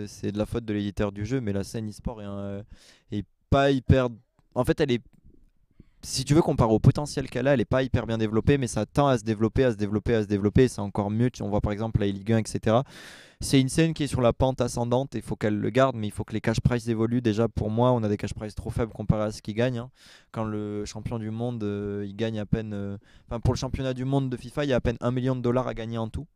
c'est de la faute de l'éditeur du jeu, mais la scène e-sport est pas hyper. En fait, elle est. Si tu veux comparer au potentiel qu'elle a, elle est pas hyper bien développée, mais ça tend à se développer, et c'est encore mieux. On voit par exemple la Ligue 1, etc. C'est une scène qui est sur la pente ascendante, il faut qu'elle le garde, mais il faut que les cash price évoluent. Déjà, pour moi, on a des cash price trop faibles comparé à ce qu'ils gagnent. Hein. Quand le champion du monde, il gagne à peine. Pour le championnat du monde de FIFA, il y a à peine $1 million à gagner en tout.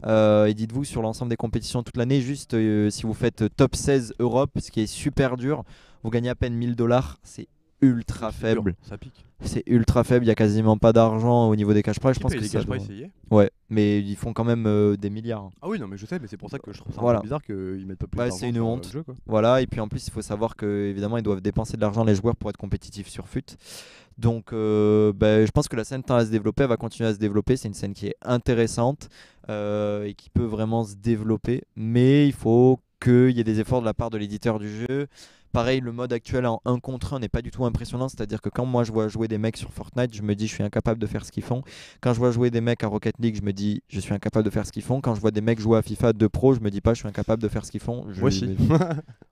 Et dites-vous, sur l'ensemble des compétitions toute l'année, juste si vous faites top 16 Europe, ce qui est super dur, vous gagnez à peine $1000. C'est ultra faible. Ça pique. C'est ultra faible, il n'y a quasiment pas d'argent au niveau des cash prize. Je pense que les ça cash doit... prize, ça y est. Ouais, mais ils font quand même des milliards. Ah oui, non, mais je sais, mais c'est pour ça que je trouve ça Voilà. un peu bizarre qu'ils mettent pas plus Ouais, d'argent c'est une sur honte. le jeu, quoi. Voilà, et puis en plus, il faut savoir que évidemment ils doivent dépenser de l'argent les joueurs pour être compétitifs sur FUT. Donc, je pense que la scène tend à se développer, elle va continuer à se développer. C'est une scène qui est intéressante et qui peut vraiment se développer, mais il faut qu'il y ait des efforts de la part de l'éditeur du jeu. Pareil, le mode actuel en 1 contre 1 n'est pas du tout impressionnant, c'est-à-dire que quand moi je vois jouer des mecs sur Fortnite, je me dis je suis incapable de faire ce qu'ils font. Quand je vois jouer des mecs à Rocket League, je me dis je suis incapable de faire ce qu'ils font. Quand je vois des mecs jouer à FIFA 2 Pro, je me dis pas je suis incapable de faire ce qu'ils font. Moi aussi.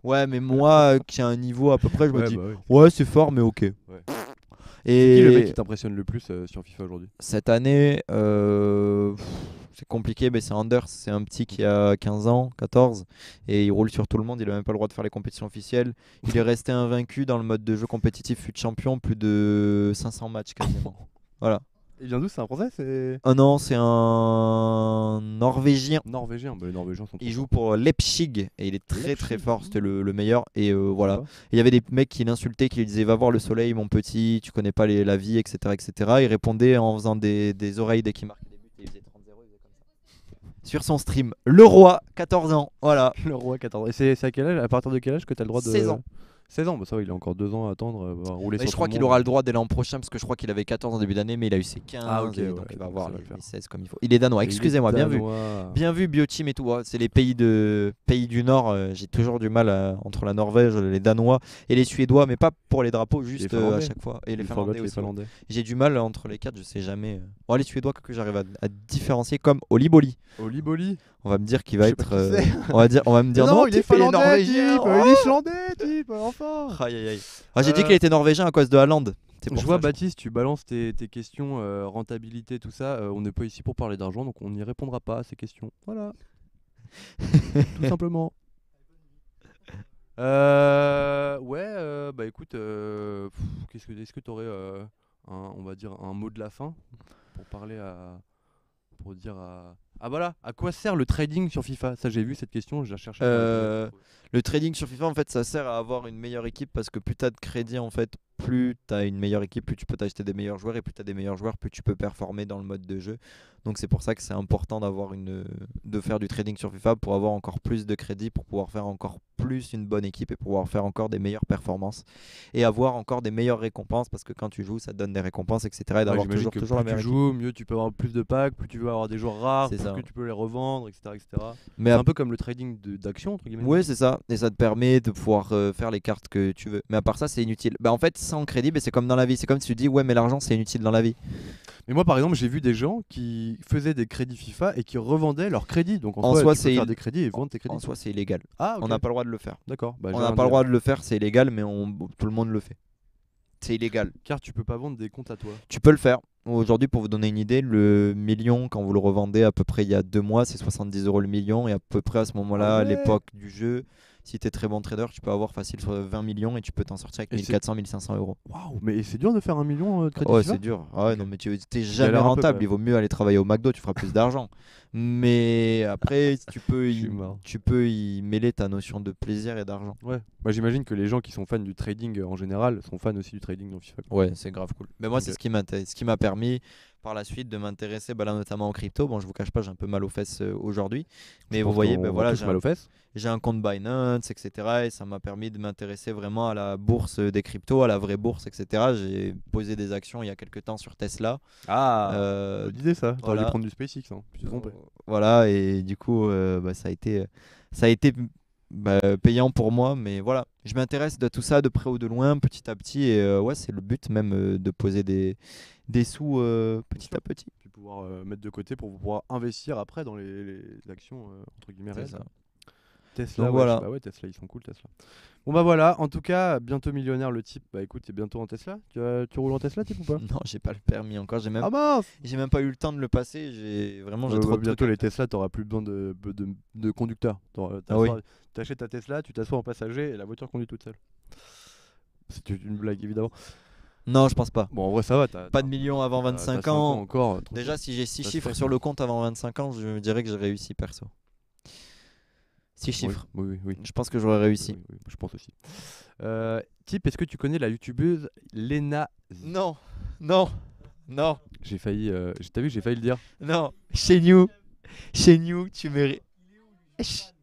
Ouais, mais moi qui ai un niveau à peu près, je me dis bah oui. ouais, c'est fort, mais ok. Ouais. Et C'est qui le mec qui t'impressionne le plus sur FIFA aujourd'hui? cette année, c'est compliqué, mais c'est Anders, c'est un petit qui a 15 ans, 14, et il roule sur tout le monde, il a même pas le droit de faire les compétitions officielles. Il est resté invaincu dans le mode de jeu compétitif fut champion, plus de 500 matchs quasiment. Voilà. Il vient d'où? C'est un français? Oh non, c'est un Norvégien. Norvégien, bah les Norvégiens sont trop Il joue forts. pour Leipzig et il est très très Leipzig. fort, c'était le meilleur. Et voilà. Sympa. Il y avait des mecs qui l'insultaient, qui lui disaient va voir le soleil mon petit, tu connais pas la vie, etc., etc. Il répondait en faisant des oreilles dès qu'il marquait des buts et il faisait 30-0, il faisait comme ça. Sur son stream, le roi, 14 ans, voilà. Le roi 14. Et c'est à quel âge, à partir de quel âge que tu as le droit de 16 ans. 16 ans, bah ça va, il a encore 2 ans à attendre, va rouler Et sur je crois tout qu'il le aura monde. le droit dès l'an prochain parce que je crois qu'il avait 14 en début d'année, mais il a eu ses 15. Ah, ok, et ouais, donc il va donc avoir ça va le les faire. 16 comme il faut. Il est danois, excusez-moi, bien vu. Danois. Bien vu Bioteam et tout, ouais, c'est les pays du Nord, j'ai toujours du mal entre la Norvège, les Danois et les Suédois, mais pas pour les drapeaux, juste à Finlandais. chaque fois. Et les Il faut Finlandais remettre les aussi. Finlandais. J'ai du mal entre les quatre, je sais jamais. Bon, les Suédois que j'arrive à différencier comme Oliboli. Oliboli. On va me dire qu'il va Je sais être pas qui c'est. on va me dire non, non, il est type, il est finlandais, norvégien. type, il est islandais, type, enfin. fort. Aïe, aïe, aïe. Ah, j'ai dit qu'il était norvégien à cause de Haaland. C'est pour Je vois ça, Baptiste, tu balances tes questions rentabilité, tout ça. On n'est pas ici pour parler d'argent, donc on n'y répondra pas à ces questions. Voilà, tout simplement. Bah écoute, est-ce que tu aurais on va dire un mot de la fin pour parler pour dire ah voilà, à quoi sert le trading sur FIFA? Ça j'ai vu cette question, je la cherchais sur Euh, internet. le trading sur FIFA, en fait, ça sert à avoir une meilleure équipe parce que plus tu as de crédit, en fait, plus tu as une meilleure équipe, plus tu peux t'acheter des meilleurs joueurs et plus tu as des meilleurs joueurs, plus tu peux performer dans le mode de jeu. Donc c'est pour ça que c'est important de faire du trading sur FIFA pour avoir encore plus de crédit, pour pouvoir faire encore plus une bonne équipe et pouvoir faire encore des meilleures performances et avoir encore des meilleures récompenses parce que quand tu joues, ça te donne des récompenses, etc. Et Ouais, d'avoir j'imagine que toujours la plus tu meilleure équipe. joues, mieux tu peux avoir plus de packs, plus tu veux avoir des joueurs rares, C'est plus ça. que tu peux les revendre, etc. etc. Mais C'est ap- un peu comme le trading d'action, entre guillemets. Ouais, c'est ça. Et ça te permet de pouvoir faire les cartes que tu veux. Mais à part ça, c'est inutile. Bah, en fait, sans crédit, c'est comme dans la vie. C'est comme si tu dis, ouais, mais l'argent, c'est inutile dans la vie. Mais moi, par exemple, j'ai vu des gens qui faisaient des crédits FIFA et qui revendaient leurs crédits. Donc en En soi, soi, tu peux c'est faire des crédits et vendre tes En crédits. soi, c'est illégal. Ah, ok. On n'a pas le droit de le faire. D'accord. Bah, On j'ai n'a rien pas le dit, droit de le faire, c'est illégal, mais tout le monde le fait. C'est illégal. car tu peux pas vendre des comptes à toi. Tu peux le faire. Aujourd'hui, pour vous donner une idée, le million, quand vous le revendez à peu près il y a 2 mois, c'est 70 € le million. Et à peu près à ce moment-là, Ah à ouais. l'époque du jeu, si tu es très bon trader, tu peux avoir facile sur 20 millions et tu peux t'en sortir avec Et 1400-1500 €. Waouh, mais c'est dur de faire 1 million de crédits Ouais, FIFA. c'est dur. Ah ouais, Ok. non, mais tu t'es Galère jamais un peu, quand rentable. même. Il vaut mieux aller travailler au McDo, tu feras plus d'argent. Mais après, Je suis marre. tu peux y mêler ta notion de plaisir et d'argent. Ouais. Bah, j'imagine que les gens qui sont fans du trading en général sont fans aussi du trading dans FIFA. Quoi. Ouais, c'est grave cool. Mais moi, Ok. c'est ce qui m'a permis par la suite de m'intéresser là notamment aux crypto. Bon, je vous cache pas, j'ai un peu mal aux fesses aujourd'hui. Mais Je vous pense voyez, qu'on ben va voilà, tous mal aux fesses. j'ai un compte Binance, etc. Et ça m'a permis de m'intéresser vraiment à la bourse des cryptos, à la vraie bourse, etc. J'ai posé des actions il y a quelques temps sur Tesla. Ah, Euh, bonne idée ça. T'aurais dû voilà. prendre du SpaceX. Hein. Tu t'es trompé. Voilà, et du coup, ça a été payant pour moi, mais voilà. Je m'intéresse de tout ça de près ou de loin, petit à petit, et ouais, c'est le but même de poser des sous petit à petit. Puis pouvoir mettre de côté pour pouvoir investir après dans les actions entre guillemets C'est réelles. ça. Tesla, Donc ouais, voilà. bah ouais, Tesla, ils sont cool, Tesla. Bon bah voilà, en tout cas, bientôt millionnaire le type. Bah écoute, t'es bientôt en Tesla. Tu roules en Tesla, type ou pas? Non, j'ai pas le permis encore, Ah mince. j'ai même pas eu le temps de le passer, j'ai trop de Bientôt trucs. les Tesla, t'auras plus besoin de conducteur. Ah oui. T'achètes ta Tesla, tu t'assois en passager et la voiture conduit toute seule. C'est une blague évidemment. Non, je pense pas. Bon en vrai ça va, Pas de millions avant t'as 25 cinq ans. encore. Déjà, si j'ai 6 Ça se chiffres fait. sur le compte avant 25 ans, je me dirais que j'ai réussi perso. 6 chiffres. Oui. Je pense que j'aurais réussi. Oui, je pense aussi. Type, est-ce que tu connais la youtubeuse Lena Z? Non, non, non, J'ai failli, t'as vu, j'ai failli le dire. non. Chez New, tu mérites.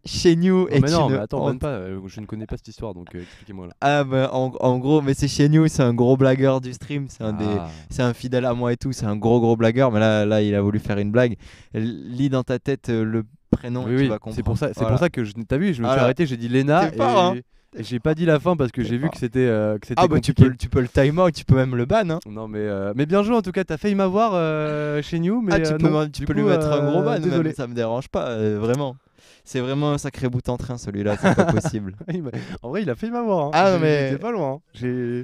Chez New, Non, mais non, mais une attends, honte. banne pas, je ne connais pas cette histoire, donc expliquez-moi là. Ah, bah, en gros, mais c'est chez New, c'est un gros blagueur du stream, Ah. c'est un fidèle à moi et tout, c'est un gros blagueur, mais là, il a voulu faire une blague. Lis dans ta tête le prénom et tu Oui, vas comprendre. c'est pour ça que t'as vu, je me suis Voilà. arrêté, j'ai dit Lena T'es fort, hein. et j'ai pas dit la fin parce que j'ai vu fort. que c'était Ah, bah tu compliqué. peux le time out, tu peux même le ban. Hein. Non mais bien joué en tout cas, t'as failli m'avoir chez New, mais Ah, tu peux, non, tu du peux coup, lui mettre un gros ban, désolé. même, ça me dérange pas, vraiment. C'est vraiment un sacré bout en train celui-là, c'est pas possible. En vrai, il a failli m'avoir. Hein. Ah, mais- J'étais pas loin. Hein.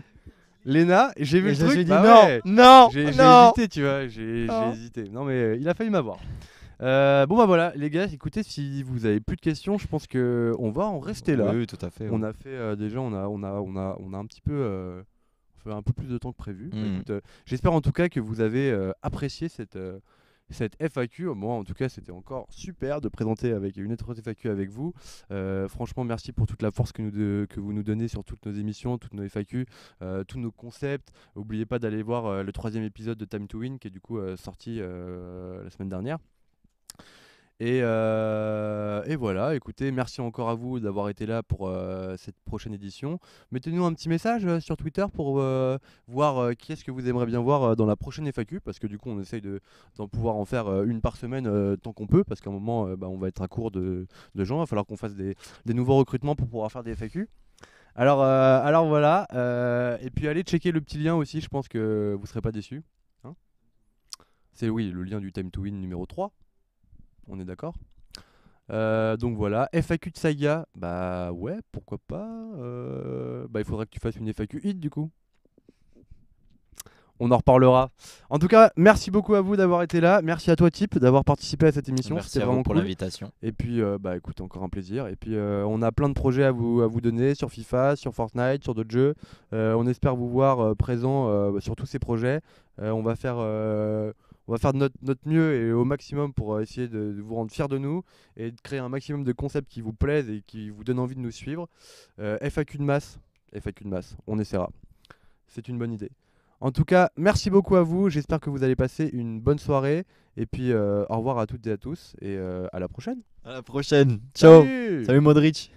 Lena, j'ai vu Et le je me truc. suis dit bah ouais. non, J'ai non. hésité, tu vois. J'ai Non. hésité. Non, mais il a failli m'avoir. Bon, bah voilà, les gars, écoutez, si vous avez plus de questions, je pense que on va en rester là. Oui, tout à fait. On a fait déjà, on a un petit peu fait un peu plus de temps que prévu. Bah, Mm. écoute, j'espère en tout cas que vous avez apprécié cette FAQ. Moi, en tout cas, c'était encore super de présenter avec une autre FAQ avec vous. Franchement, merci pour toute la force que vous nous donnez sur toutes nos émissions, toutes nos FAQ, tous nos concepts. N'oubliez pas d'aller voir le 3e épisode de Time to Win qui est du coup sorti la semaine dernière. Et voilà, écoutez, merci encore à vous d'avoir été là pour cette prochaine édition. Mettez-nous un petit message sur Twitter pour voir qui est-ce que vous aimeriez bien voir dans la prochaine FAQ, parce que du coup on essaye d'en pouvoir en faire une par semaine tant qu'on peut, parce qu'à un moment on va être à court de gens, il va falloir qu'on fasse des nouveaux recrutements pour pouvoir faire des FAQ. Alors voilà, et puis allez checker le petit lien aussi, je pense que vous ne serez pas déçus. Hein, c'est oui, le lien du Time to Win numéro 3. On est d'accord. Donc voilà, FAQ de Saiga, bah ouais, pourquoi pas. Bah il faudrait que tu fasses une FAQ hit du coup. On en reparlera. En tout cas, merci beaucoup à vous d'avoir été là. Merci à toi, Tip, d'avoir participé à cette émission. Merci C'était à vous vraiment pour cool. l'invitation. Et puis, bah écoute, encore un plaisir. Et puis, on a plein de projets à vous donner sur FIFA, sur Fortnite, sur d'autres jeux. On espère vous voir présents sur tous ces projets. On va faire notre mieux et au maximum pour essayer de vous rendre fiers de nous et de créer un maximum de concepts qui vous plaisent et qui vous donnent envie de nous suivre. FAQ de masse, on essaiera. C'est une bonne idée. En tout cas, merci beaucoup à vous. J'espère que vous allez passer une bonne soirée. Et puis, au revoir à toutes et à tous. Et à la prochaine. À la prochaine. Ciao. Salut Salut Modric.